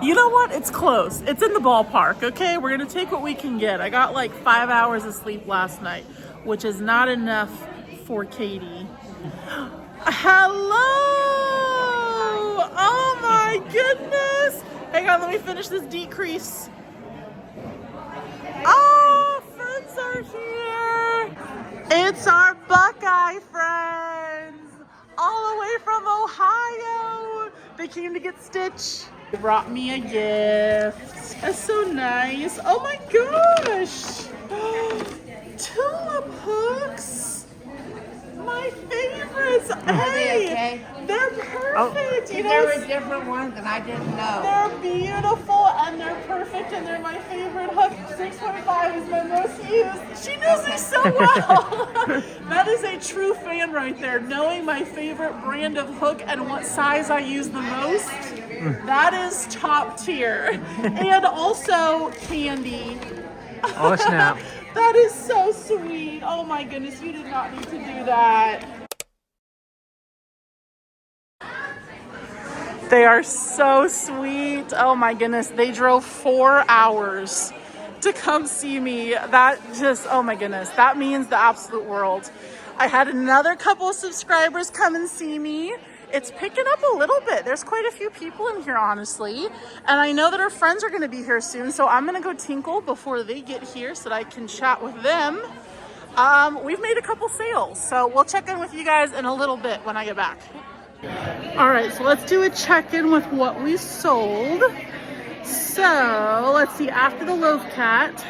You know what? It's close. It's in the ballpark, okay? We're gonna take what we can get. I got like 5 hours of sleep last night, which is not enough for Katie. Hello! Oh my goodness! Hang on, let me finish this decrease. Oh, friends are here! It's our Buckeye friends! All the way from Ohio! They came to get Stitch. They brought me a gift. That's so nice. Oh my gosh! Tulip hooks! My favorites. Hey, okay? They're perfect. You know, There were different ones and I didn't know. they're beautiful and they're perfect and they're my favorite hook. 6.5 is my most used. She knows me so well. That is a true fan right there. Knowing my favorite brand of hook and what size I use the most. That is top tier. And also candy. Oh snap. That is so sweet. Oh my goodness, you did not need to do that. They are so sweet. Oh my goodness, they drove 4 hours to come see me. That just, oh my goodness, that means the absolute world. I had another couple of subscribers come and see me. It's picking up a little bit. There's quite a few people in here, honestly. And I know that our friends are gonna be here soon, so I'm gonna go tinkle before they get here so that I can chat with them. We've made a couple sales, so we'll check in with you guys in a little bit when I get back. All right, so let's do a check-in with what we sold. So let's see, after the Loaf Cat,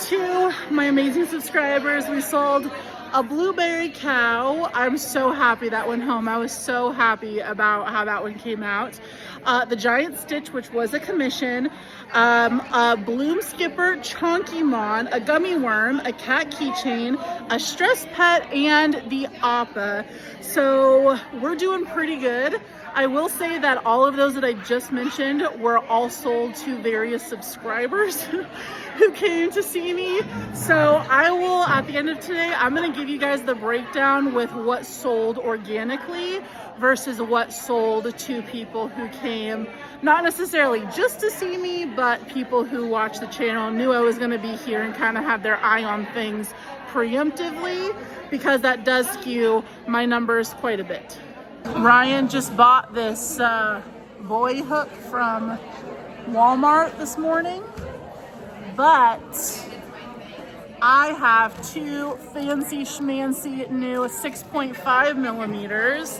to my amazing subscribers, we sold a blueberry cow. I'm so happy that went home. I was so happy about how that one came out. The giant Stitch, which was a commission, a bloom skipper chonky mon, a gummy worm, a cat keychain, a stress pet, and the appa. So we're doing pretty good. I will say that all of those that I just mentioned were all sold to various subscribers who came to see me. So I will, at the end of today, I'm gonna give you guys the breakdown with what sold organically versus what sold to people who came, not necessarily just to see me, but people who watched the channel, knew I was gonna be here and kind of had their eye on things preemptively, because that does skew my numbers quite a bit. Ryan just bought this boy hook from Walmart this morning, but I have two fancy schmancy new 6.5 millimeters,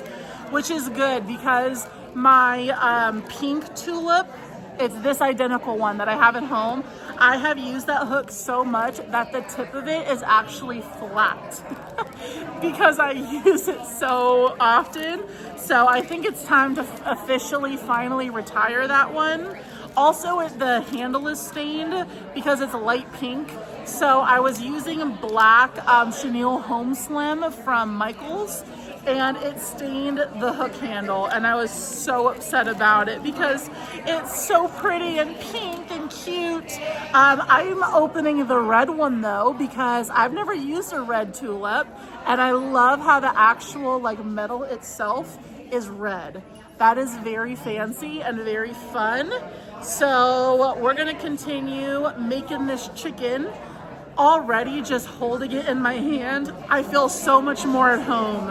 which is good because my pink tulip, it's this identical one that I have at home. I have used that hook so much that the tip of it is actually flat because I use it so often. So I think it's time to officially finally retire that one. Also, the handle is stained because it's light pink. So I was using black chenille home slim from Michaels, and it stained the hook handle, and I was so upset about it because it's so pretty and pink and cute. I'm opening the red one though because I've never used a red tulip, and I love how the actual like metal itself is red. That is very fancy and very fun. So we're gonna continue making this chicken. Already just holding it in my hand, I feel so much more at home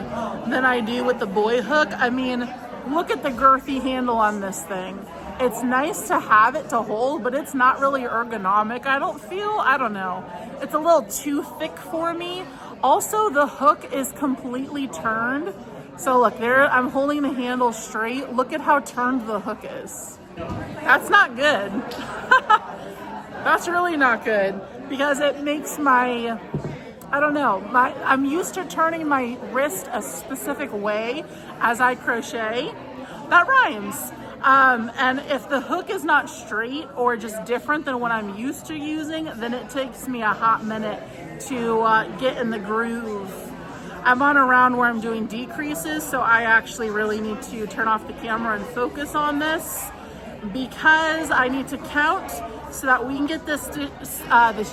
than I do with the boy hook. I mean, look at the girthy handle on this thing. It's nice to have it to hold, but it's not really ergonomic. I don't know. It's a little too thick for me. Also, the hook is completely turned. So look there, I'm holding the handle straight. Look at how turned the hook is. That's not good. That's really not good because it makes my, I don't know, I'm used to turning my wrist a specific way as I crochet. That rhymes. And if the hook is not straight or just different than what I'm used to using, then it takes me a hot minute to get in the groove. I'm on a round where I'm doing decreases, so I actually really need to turn off the camera and focus on this because I need to count so that we can get this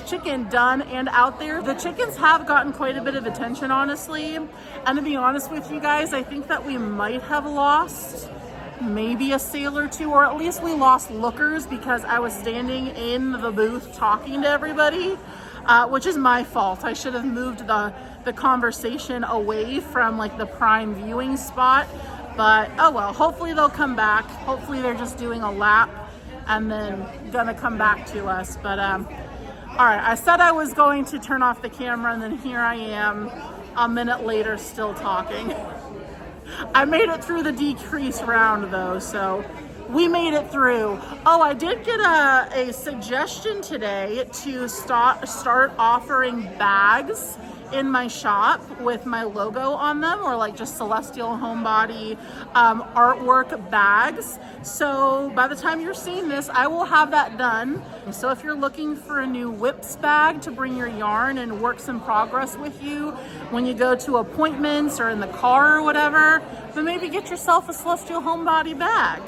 chicken done and out there. The chickens have gotten quite a bit of attention, honestly. And to be honest with you guys, I think that we might have lost maybe a sale or two, or at least we lost lookers because I was standing in the booth talking to everybody, which is my fault. I should have moved the conversation away from like the prime viewing spot, but oh well, hopefully they'll come back. Hopefully they're just doing a lap and then gonna come back to us. But all right, I said I was going to turn off the camera and then here I am a minute later still talking. I made it through the decrease round though, so we made it through. Oh, I did get a suggestion today to start offering bags in my shop with my logo on them, or like just Celestial Homebody artwork bags. So by the time you're seeing this, I will have that done. So if you're looking for a new whips bag to bring your yarn and works in progress with you when you go to appointments or in the car or whatever, then maybe get yourself a Celestial Homebody bag.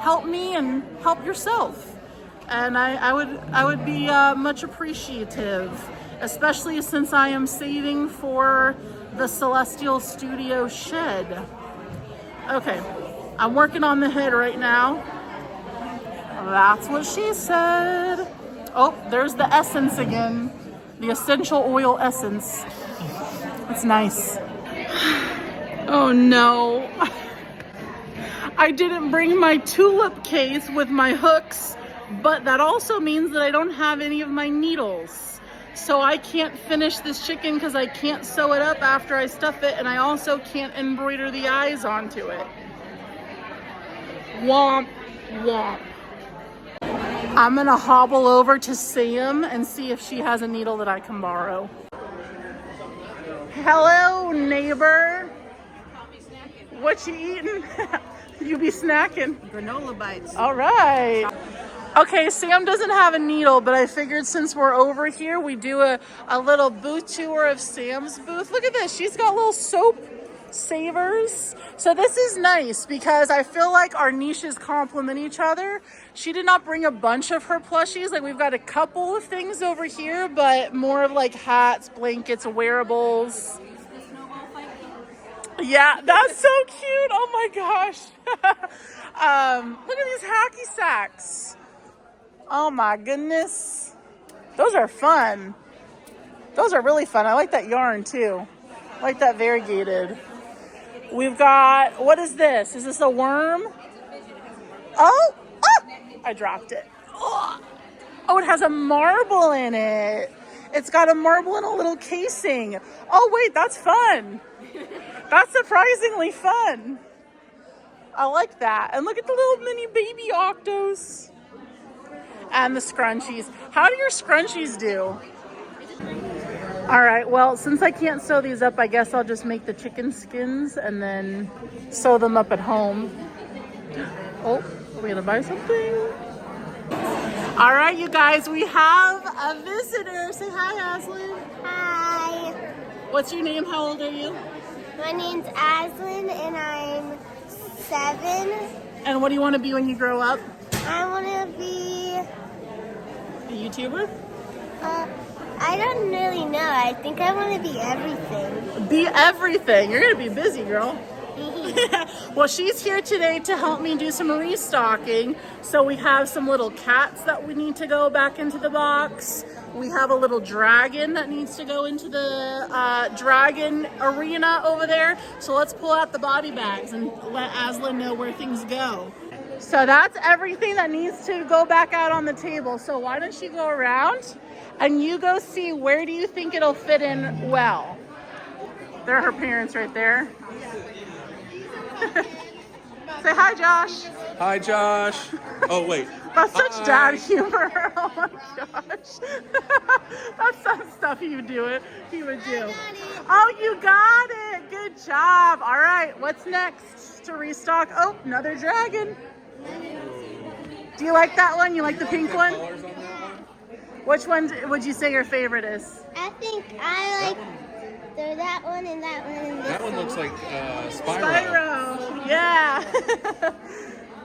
Help me and help yourself. And I would be much appreciative, especially since I am saving for the Celestial Studio shed. Okay, I'm working on the head right now. That's what she said. Oh, there's the essence again. The essential oil essence. It's nice. Oh no. I didn't bring my tulip case with my hooks, but that also means that I don't have any of my needles. So I can't finish this chicken because I can't sew it up after I stuff it, and I also can't embroider the eyes onto it. Womp, womp. I'm gonna hobble over to Sam and see if she has a needle that I can borrow. Hello, neighbor. What you eating? You be snacking. Granola bites. All right. Okay, Sam doesn't have a needle, but I figured since we're over here, we do a little booth tour of Sam's booth. Look at this. She's got little soap savers. So this is nice because I feel like our niches complement each other. She did not bring a bunch of her plushies. Like we've got a couple of things over here, but more of like hats, blankets, wearables. Yeah, that's so cute. Oh my gosh. Look at these hacky sacks. Oh my goodness. Those are fun. Those are really fun. I like that yarn too. I like that variegated. We've got, what is this? Is this a worm? Oh, I dropped it. Oh, it has a marble in it. It's got a marble in a little casing. Oh wait, that's fun. That's surprisingly fun. I like that. And look at the little mini baby octos. And the scrunchies. How do your scrunchies do? All right, well, since I can't sew these up, I guess I'll just make the chicken skins and then sew them up at home. Oh, we're gonna buy something. All right, you guys, we have a visitor. Say hi, Aslan. Hi. What's your name? How old are you? My name's Aslan and I'm 7. And what do you want to be when you grow up? I want to be, A YouTuber? I don't really know. I think I want to be everything. Be everything. You're going to be busy, girl. Well, she's here today to help me do some restocking. So we have some little cats that we need to go back into the box. We have a little dragon that needs to go into the dragon arena over there. So let's pull out the body bags and let Aslan know where things go. So that's everything that needs to go back out on the table. So why don't you go around and you go see where do you think it'll fit in well. There are her parents right there. Say hi, Josh. Hi, Josh. Oh, wait. That's such Hi. dad humor. Oh my gosh. That's some stuff he would do. Oh, you got it. Good job. All right. What's next to restock? Oh, another dragon. Do you like that one? You like the pink one? Colors on that one? Which one would you say your favorite is? I think I like that one and that one and this That one looks like Spyro. Spyro. Yeah.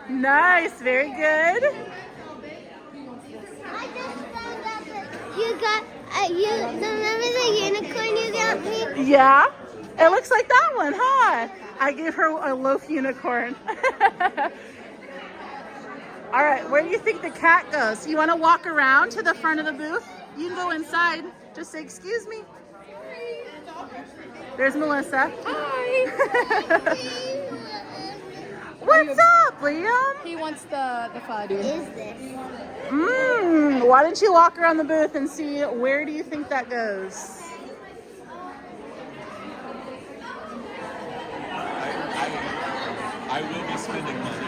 Nice. Very good. I just found out that you got, remember the unicorn you got me? Yeah. It looks like that one, huh? I gave her a loaf unicorn. All right, where do you think the cat goes? You want to walk around to the front of the booth? You can go inside. Just say, excuse me. There's Melissa. Hi. What's up, Liam? He wants the fudge. What is this? Why don't you walk around the booth and see where do you think that goes? I will be spending money.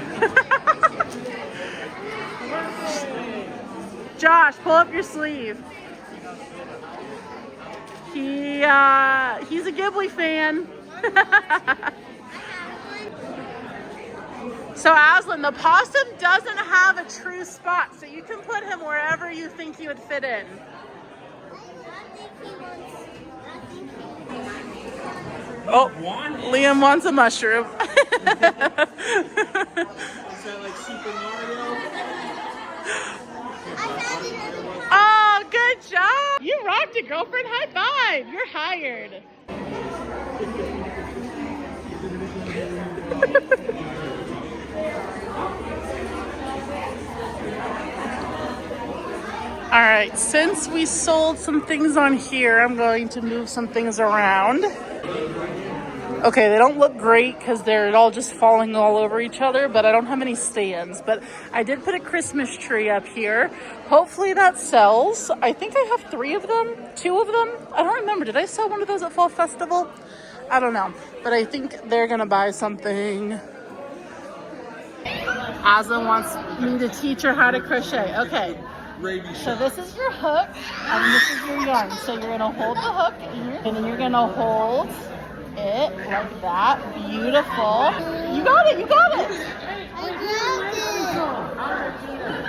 Josh, pull up your sleeve. He's a Ghibli fan. So Aslan, the possum doesn't have a true spot, so you can put him wherever you think he would fit in. Oh, Liam wants a mushroom. Is that like Super Mario? Oh, good job. You rocked it, girlfriend. High five. You're hired. All right, since we sold some things on here, I'm going to move some things around. Okay, they don't look great because they're all just falling all over each other, but I don't have any stands. But I did put a Christmas tree up here. Hopefully that sells. I think I have 3 of them, 2 of them. I don't remember. Did I sell one of those at Fall Festival? I don't know. But I think they're going to buy something. Aslan wants me to teach her how to crochet. Okay. So this is your hook, and this is your yarn. So you're going to hold the hook, and then you're going to hold it like that. Beautiful. You got it. You got it.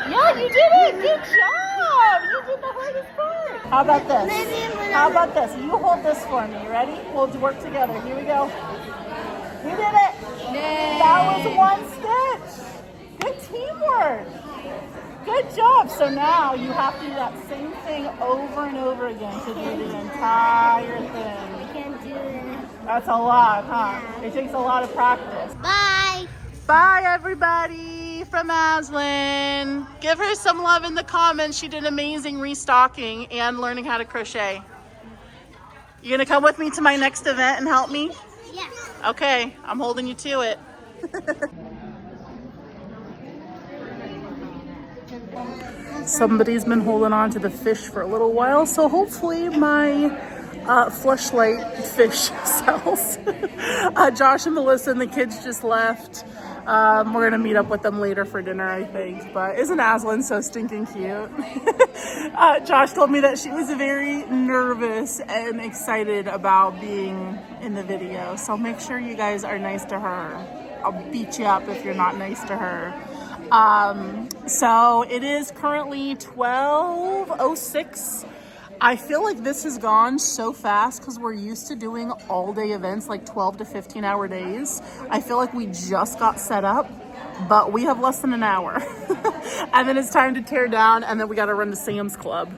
Yeah, you did it. Good job. You did the hardest part. How about this? How about this? You hold this for me. Ready? We'll work together. Here we go. You did it. Yay. That was 1 stitch. Good teamwork. Good job. So now you have to do that same thing over and over again to do the entire thing. I can't do it. That's a lot, huh? It takes a lot of practice. Bye. Bye, everybody, from Aslan. Give her some love in the comments. She did amazing restocking and learning how to crochet. You gonna come with me to my next event and help me? Yes. Okay, I'm holding you to it. Somebody's been holding on to the fish for a little while, so hopefully my fleshlight fish sells. Josh and Melissa and the kids just left. We're gonna meet up with them later for dinner, I think. But isn't Aslan so stinking cute? Josh told me that she was very nervous and excited about being in the video. So make sure you guys are nice to her. I'll beat you up if you're not nice to her. So it is currently 12:06. I feel like this has gone so fast because we're used to doing all day events, like 12 to 15 hour days. I feel like we just got set up, but we have less than an hour. And then it's time to tear down, and then we got to run to Sam's Club.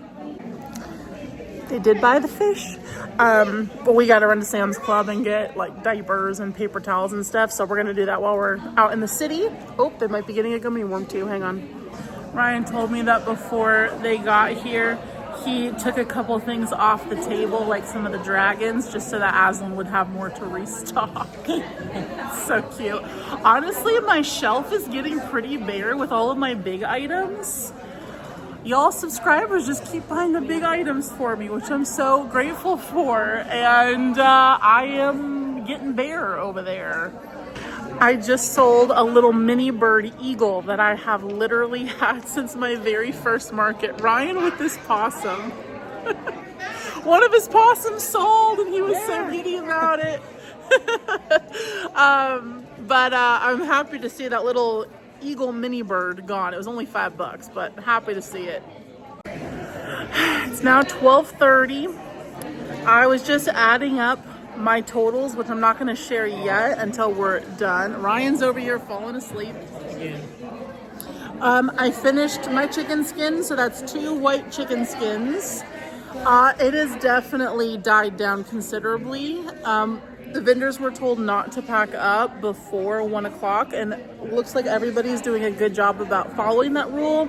They did buy the fish, but we got to run to Sam's Club and get like diapers and paper towels and stuff. So we're going to do that while we're out in the city. Oh, they might be getting a gummy worm too. Hang on. Ryan told me that before they got here, he took a couple things off the table, like some of the dragons, just so that Aslan would have more to restock. So cute. Honestly, my shelf is getting pretty bare with all of my big items. Y'all subscribers just keep buying the big items for me, which I'm so grateful for. And I am getting bare over there. I just sold a little mini bird eagle that I have literally had since my very first market. Ryan with this possum. One of his possums sold and he was so giddy about it. But I'm happy to see that little eagle mini bird gone. It was only $5, but happy to see it. It's now 12:30. I was just adding up my totals, which I'm not going to share yet until we're done. Ryan's over here falling asleep. Again. I finished my chicken skin, so that's 2 white chicken skins. It has definitely died down considerably. The vendors were told not to pack up before 1 o'clock, and it looks like everybody's doing a good job about following that rule,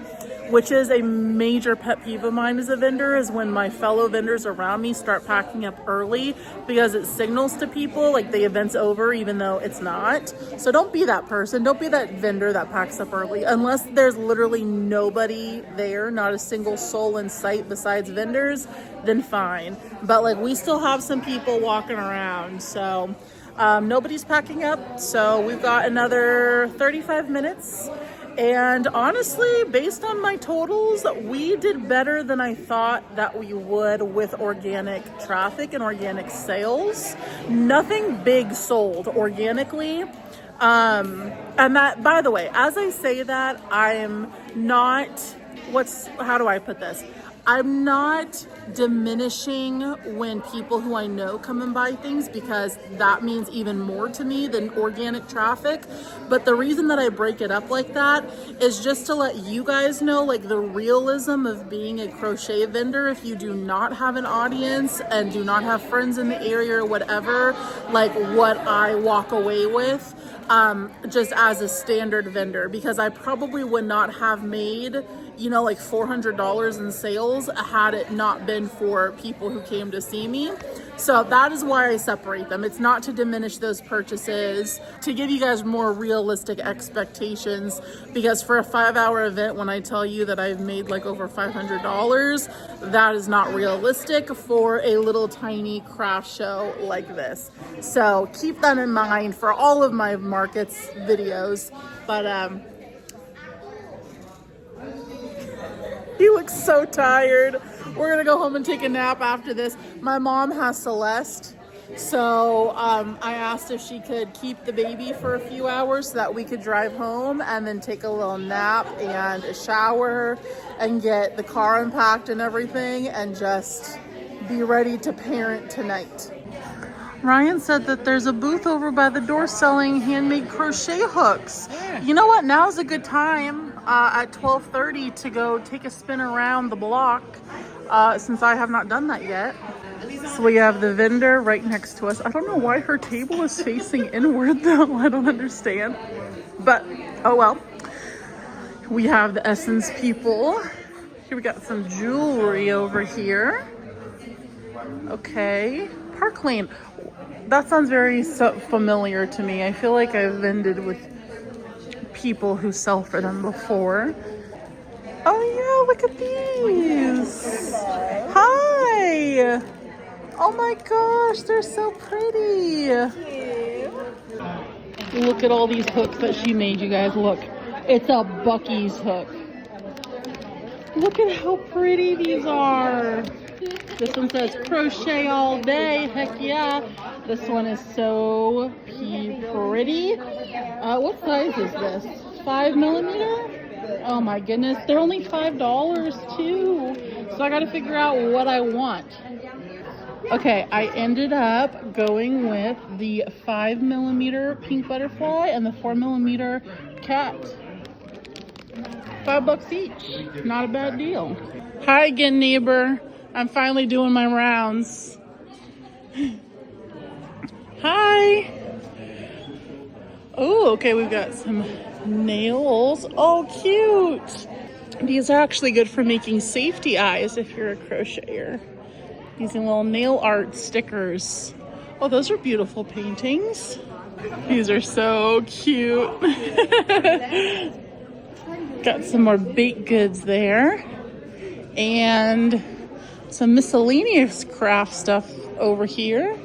which is a major pet peeve of mine as a vendor, is when my fellow vendors around me start packing up early, because it signals to people like the event's over even though it's not. So don't be that person. Don't be that vendor that packs up early unless there's literally nobody there, not a single soul in sight besides vendors, then fine. But like, we still have some people walking around, so nobody's packing up. So we've got another 35 minutes. And honestly, based on my totals, we did better than I thought that we would with organic traffic and organic sales. Nothing big sold organically. And that, by the way, as I say that, I'm not, how do I put this? I'm not diminishing when people who I know come and buy things, because that means even more to me than organic traffic. But the reason that I break it up like that is just to let you guys know, like, the realism of being a crochet vendor. If you do not have an audience and do not have friends in the area or whatever, like what I walk away with, just as a standard vendor, because I probably would not have made, you know, like $400 in sales had it not been for people who came to see me. So that is why I separate them. It's not to diminish those purchases, to give you guys more realistic expectations, because for a 5-hour event, when I tell you that I've made like over $500, that is not realistic for a little tiny craft show like this. So keep that in mind for all of my markets videos. But he looks so tired. We're gonna go home and take a nap after this. My mom has Celeste, so I asked if she could keep the baby for a few hours so that we could drive home and then take a little nap and a shower and get the car unpacked and everything and just be ready to parent tonight. Ryan said that there's a booth over by the door selling handmade crochet hooks. Yeah. You know what? Now's a good time at 12:30 to go take a spin around the block, since I have not done that yet. So we have the vendor right next to us. I don't know why her table is facing inward though. I don't understand. But, oh well. We have the Essence people. Here we got some jewelry over here. Okay. Park Lane. That sounds very familiar to me. I feel like I've vended with people who sell for them before. Oh yeah, look at these. Hi. Oh my gosh, they're so pretty. Look at all these hooks that she made, you guys. Look, it's a Bucky's hook. Look at how pretty these are. This one says crochet all day. Heck yeah. This one is so pretty. What size is this? 5mm? Oh my goodness. They're only $5 too. So I got to figure out what I want. Okay, I ended up going with the 5mm pink butterfly and the 4mm cat. $5 each. Not a bad deal. Hi again, neighbor. I'm finally doing my rounds. Hi. Oh, okay, we've got some nails. Oh, cute. These are actually good for making safety eyes if you're a crocheter. Using little nail art stickers. Oh, those are beautiful paintings. These are so cute. Got some more baked goods there. And some miscellaneous craft stuff over here.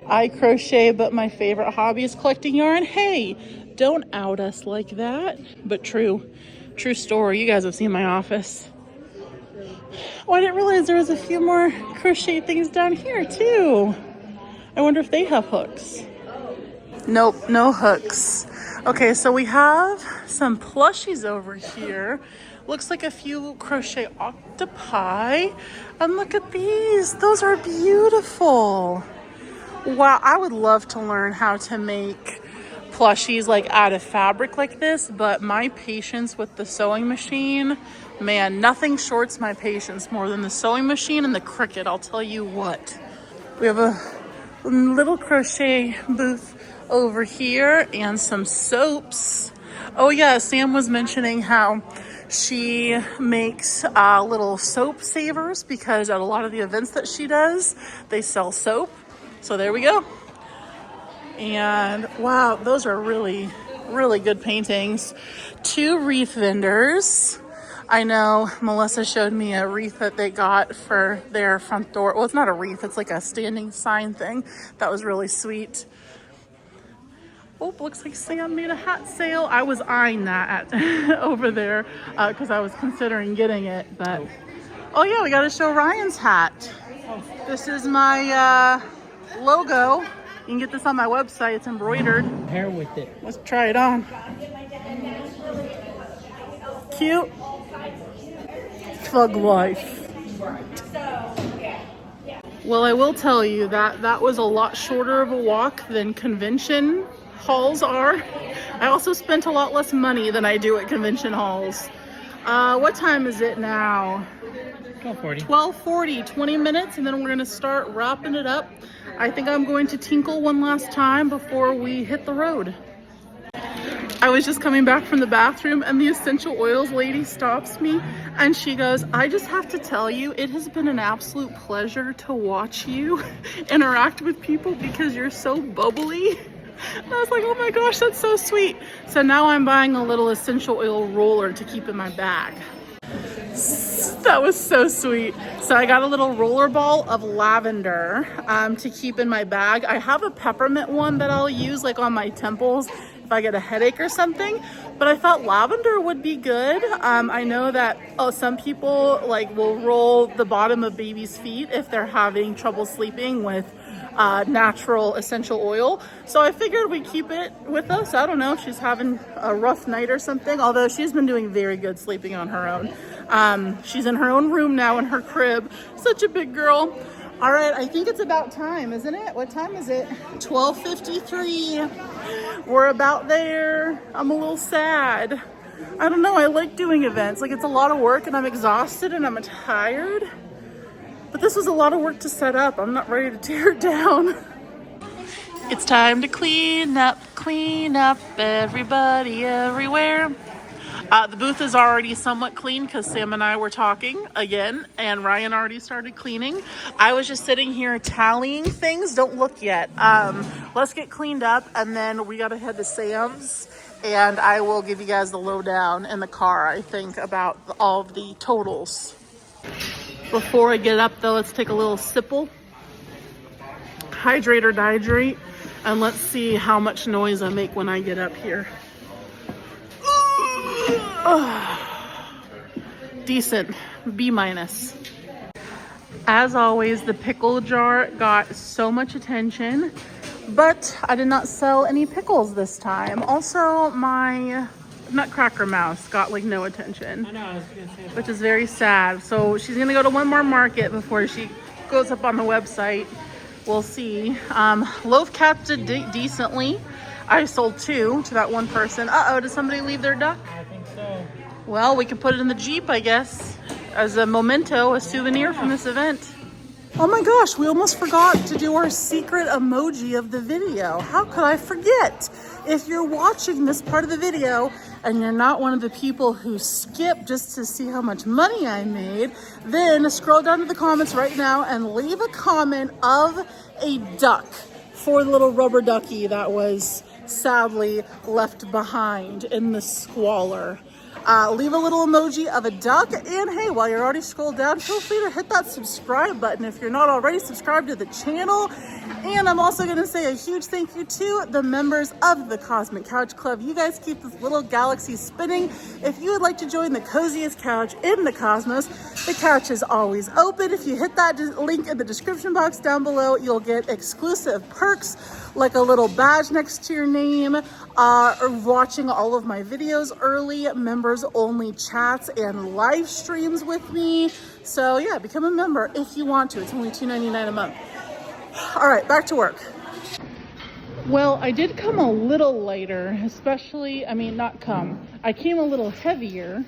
I crochet, but my favorite hobby is collecting yarn. Hey, Don't out us like that. But true story. You guys have seen my office. Oh, I didn't realize there was a few more crochet things down here too. I wonder if they have hooks. Nope, no hooks. Okay, so we have some plushies over here. Looks like a few crochet octopi. And look at these. Those are beautiful. Wow, I would love to learn how to make plushies like out of fabric like this, but my patience with the sewing machine, man, nothing shorts my patience more than the sewing machine and the Cricut, I'll tell you what. We have a little crochet booth over here and some soaps. Oh yeah, Sam was mentioning how she makes little soap savers because at a lot of the events that she does, they sell soap. So there we go. And wow, those are really, really good paintings. 2 wreath vendors. I know Melissa showed me a wreath that they got for their front door. Well, it's not a wreath, it's like a standing sign thing. That was really sweet. Oh, looks like Sam made a hat sale. I was eyeing that over there because I was considering getting it. But oh yeah, we got to show Ryan's hat. This is my logo. You can get this on my website. It's embroidered. Hair with it. Let's try it on. Cute. Thug life. Well, I will tell you that that was a lot shorter of a walk than convention halls are. I also spent a lot less money than I do at convention halls. What time is it now? 12:40. 12:40, 20 minutes, and then we're gonna start wrapping it up. I think I'm going to tinkle one last time before we hit the road. I was just coming back from the bathroom and the essential oils lady stops me and she goes, I just have to tell you, it has been an absolute pleasure to watch you interact with people because you're so bubbly. And I was like, oh my gosh, that's so sweet. So now I'm buying a little essential oil roller to keep in my bag. That was so sweet. So I got a little roller ball of lavender to keep in my bag. I have a peppermint one that I'll use like on my temples if I get a headache or something, but I thought lavender would be good. I know that some people like will roll the bottom of babies' feet if they're having trouble sleeping with natural essential oil. So I figured we'd keep it with us. I don't know if she's having a rough night or something, although she's been doing very good sleeping on her own. She's in her own room now in her crib. Such a big girl. All right, I think it's about time, isn't it? What time is it? 12:53. We're about there. I'm a little sad. I don't know, I like doing events. Like, it's a lot of work and I'm exhausted and I'm tired. But this was a lot of work to set up. I'm not ready to tear it down. It's time to clean up, everybody, everywhere. The booth is already somewhat clean because Sam and I were talking again and Ryan already started cleaning. I was just sitting here tallying things. Don't look yet. Let's get cleaned up and then we gotta head to Sam's and I will give you guys the lowdown in the car, I think, about all of the totals. Before I get up though, let's take a little sipple. Hydrate or dihydrate, and let's see how much noise I make when I get up here. Decent, B-. As always, the pickle jar got so much attention, but I did not sell any pickles this time. Also, my Nutcracker mouse got like no attention, I know, I was gonna say that. which is very sad. So she's gonna go to one more market before she goes up on the website. We'll see. Loaf Cats did decently. I sold 2 to that one person. Uh-oh, did somebody leave their duck? I think so. Well, we can put it in the Jeep, I guess, as a memento, a souvenir from this event. Oh my gosh, we almost forgot to do our secret emoji of the video. How could I forget? If you're watching this part of the video and you're not one of the people who skip just to see how much money I made, then scroll down to the comments right now and leave a comment of a duck for the little rubber ducky that was sadly left behind in the squalor. Leave a little emoji of a duck. And hey, while you're already scrolled down, feel free to hit that subscribe button if you're not already subscribed to the channel. And I'm also going to say a huge thank you to the members of the Cosmic Couch Club. You guys keep this little galaxy spinning. If you would like to join the coziest couch in the cosmos, the couch is always open. If you hit that link in the description box down below, you'll get exclusive perks like a little badge next to your name, or watching all of my videos early, members only chats and live streams with me. So yeah, become a member if you want to. It's only $2.99 a month. All right, back to work. Well, I did come a little later, especially, I came a little heavier.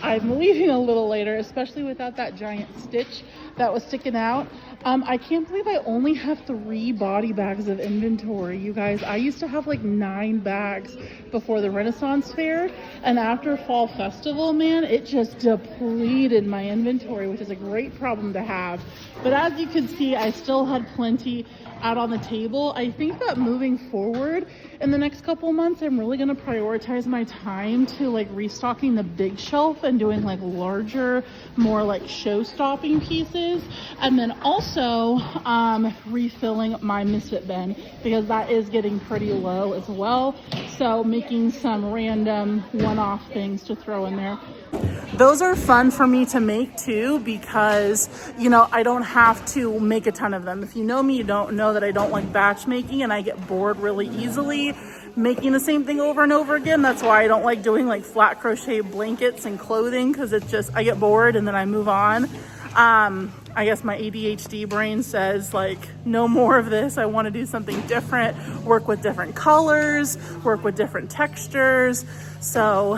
I'm leaving a little later, especially without that giant stitch that was sticking out. I can't believe I only have 3 body bags of inventory, you guys. I used to have like 9 bags before the Renaissance Fair, and after Fall Festival, man, it just depleted my inventory, which is a great problem to have. But as you can see, I still had plenty out on the table. I think that moving forward in the next couple of months, I'm really going to prioritize my time to like restocking the big shelf and doing like larger, more like show-stopping pieces, and then also refilling my misfit bin because that is getting pretty low as well. So making some random one-off things to throw in there. Those are fun for me to make too because, you know, I don't have to make a ton of them. If you know me, you don't know that I don't like batch making and I get bored really easily making the same thing over and over again. That's why I don't like doing like flat crochet blankets and clothing, because it's just, I get bored and then I move on. I guess my ADHD brain says like, no more of this. I want to do something different, work with different colors, work with different textures. So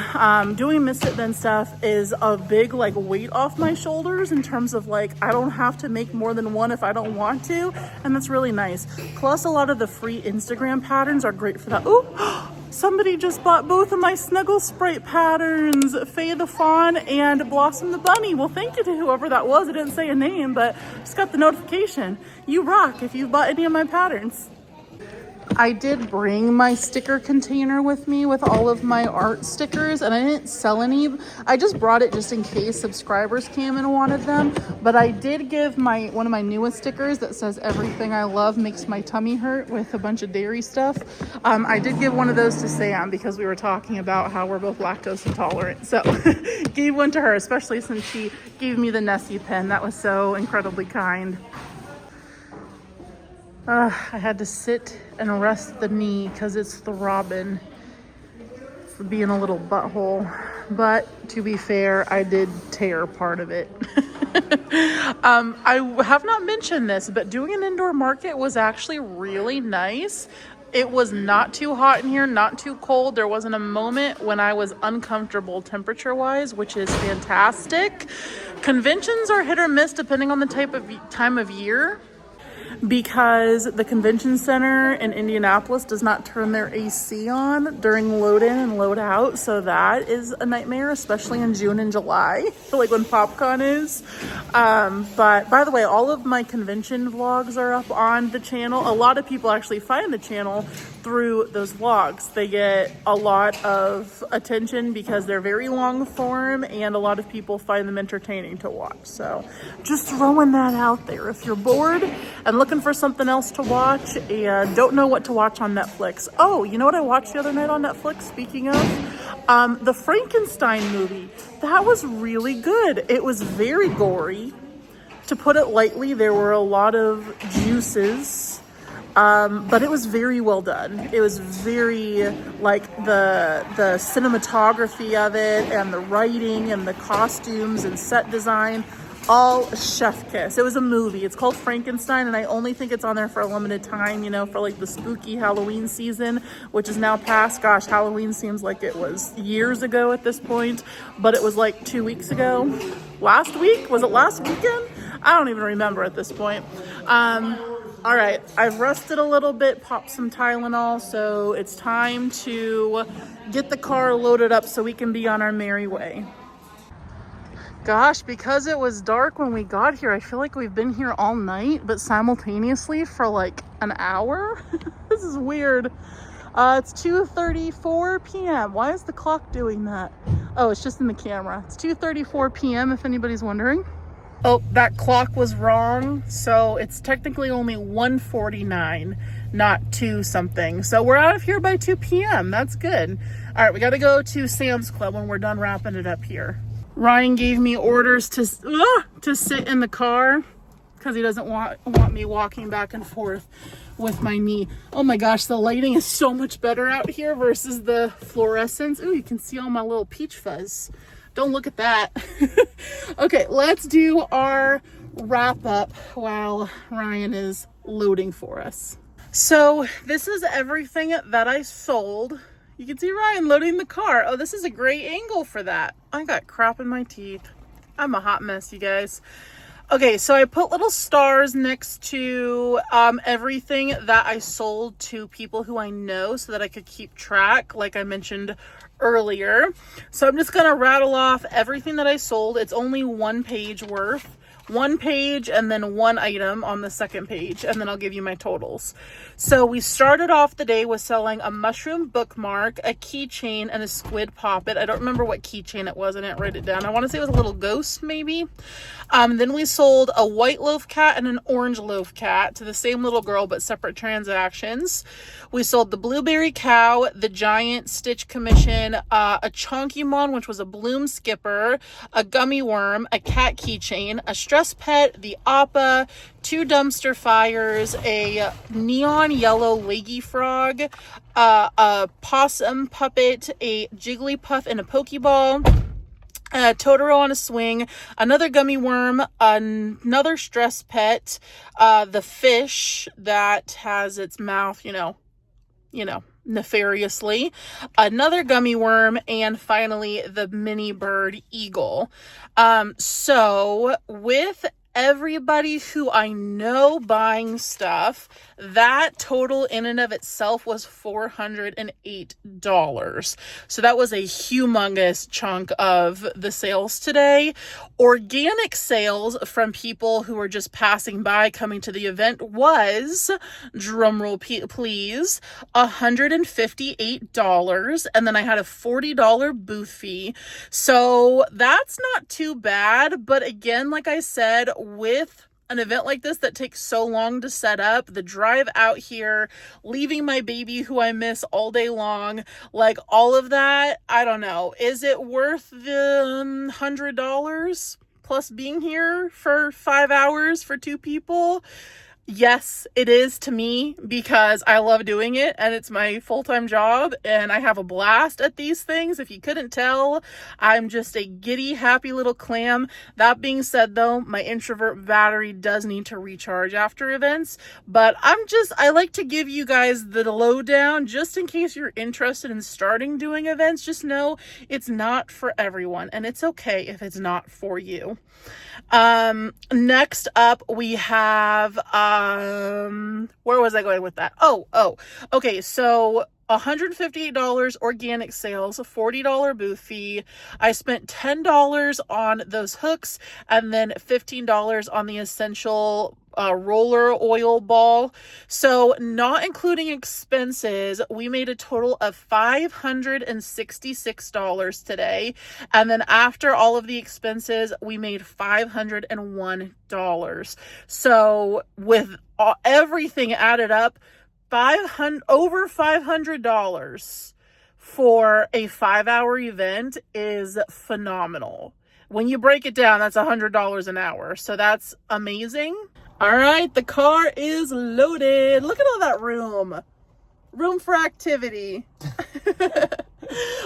doing misfit bin stuff is a big like weight off my shoulders in terms of like, I don't have to make more than one if I don't want to. And that's really nice. Plus a lot of the free Instagram patterns are great for that. Ooh, somebody just bought both of my Snuggle Sprite patterns, Faye the Fawn and Blossom the Bunny. Well, thank you to whoever that was. I didn't say a name, but just got the notification. You rock if you've bought any of my patterns. I did bring my sticker container with me with all of my art stickers, and I didn't sell any. I just brought it just in case subscribers came and wanted them. But I did give one of my newest stickers that says everything I love makes my tummy hurt with a bunch of dairy stuff. I did give one of those to Sam because we were talking about how we're both lactose intolerant. So gave one to her, especially since she gave me the Nessie pen. That was so incredibly kind. I had to sit and rest the knee because it's throbbing for being a little butthole. But to be fair, I did tear part of it. I have not mentioned this, but doing an indoor market was actually really nice. It was not too hot in here, not too cold. There wasn't a moment when I was uncomfortable temperature-wise, which is fantastic. Conventions are hit or miss depending on the time of year, because the convention center in Indianapolis does not turn their AC on during load in and load out. So that is a nightmare, especially in June and July, like when PopCon is. But by the way, all of my convention vlogs are up on the channel. A lot of people actually find the channel through those vlogs. They get a lot of attention because they're very long form and a lot of people find them entertaining to watch. So just throwing that out there. If you're bored and looking for something else to watch and don't know what to watch on Netflix. Oh, you know what I watched the other night on Netflix, speaking of? The Frankenstein movie. That was really good. It was very gory. To put it lightly, there were a lot of juices. But it was very well done. It was very, like, the cinematography of it and the writing and the costumes and set design, all chef kiss. It was a movie. It's called Frankenstein, and I only think it's on there for a limited time, you know, for like the spooky Halloween season, which is now past. Gosh, Halloween seems like it was years ago at this point, but it was like 2 weeks ago. Last week? Was it last weekend? I don't even remember at this point. All right, I've rested a little bit, popped some Tylenol, so it's time to get the car loaded up so we can be on our merry way. Gosh, because it was dark when we got here, I feel like we've been here all night, but simultaneously for like an hour. This is weird. It's 2:34 p.m. Why is the clock doing that? Oh, it's just in the camera. It's 2:34 p.m. if anybody's wondering. Oh, that clock was wrong. So it's technically only 1:49, not 2 something. So we're out of here by 2 p.m. That's good. All right, we got to go to Sam's Club when we're done wrapping it up here. Ryan gave me orders to sit in the car because he doesn't want me walking back and forth with my knee. Oh my gosh, the lighting is so much better out here versus the fluorescence. Ooh, you can see all my little peach fuzz. Don't look at that. Okay, let's do our wrap up while Ryan is loading for us. So this is everything that I sold. You can see Ryan loading the car. Oh, this is a great angle for that. I got crap in my teeth. I'm a hot mess, you guys. Okay, so I put little stars next to everything that I sold to people who I know so that I could keep track, like I mentioned earlier. So I'm just gonna rattle off everything that I sold. It's only 1 page worth. 1 page and then 1 item on the second page, and then I'll give you my totals. So we started off the day with selling a mushroom bookmark, a keychain, and a squid poppet. I don't remember what keychain it was. I didn't write it down. I want to say it was a little ghost maybe. Then we sold a white loaf cat and an orange loaf cat to the same little girl but separate transactions. We sold the blueberry cow, the giant stitch commission, a Chonkymon, which was a bloom skipper, a gummy worm, a cat keychain, a stress pet, the appa, 2 dumpster fires, a neon yellow leggy frog, a possum puppet, a Jigglypuff and a Pokeball, Totoro on a swing, another gummy worm, another stress pet, the fish that has its mouth, you know, nefariously, another gummy worm, and finally the mini bird eagle. So with everybody who I know buying stuff, that total in and of itself was $408. So that was a humongous chunk of the sales today. Organic sales from people who were just passing by coming to the event was, drumroll please, $158. And then I had a $40 booth fee. So that's not too bad. But again, like I said, with an event like this that takes so long to set up, the drive out here, leaving my baby who I miss all day long, like all of that, I don't know. Is it worth the $100 plus being here for 5 hours for 2 people? Yes, it is to me because I love doing it and it's my full-time job and I have a blast at these things. If you couldn't tell, I'm just a giddy, happy little clam. That being said though, my introvert battery does need to recharge after events, but I like to give you guys the lowdown just in case you're interested in starting doing events. Just know it's not for everyone and it's okay if it's not for you. Next up we have, where was I going with that? Okay. So $158 organic sales, $40 booth fee. I spent $10 on those hooks and then $15 on the essential roller oil ball. So not including expenses, we made a total of $566 today. And then after all of the expenses, we made $501. So with everything added up, over $500 for a 5-hour event is phenomenal. When you break it down, that's $100 an hour. So that's amazing. All right, the car is loaded. Look at all that room. Room for activity.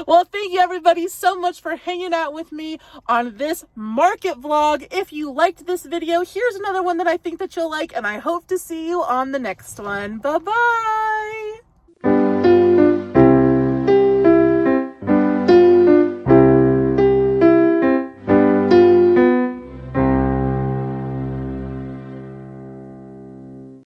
Well, thank you everybody so much for hanging out with me on this market vlog. If you liked this video, here's another one that I think that you'll like, and I hope to see you on the next one. Bye-bye.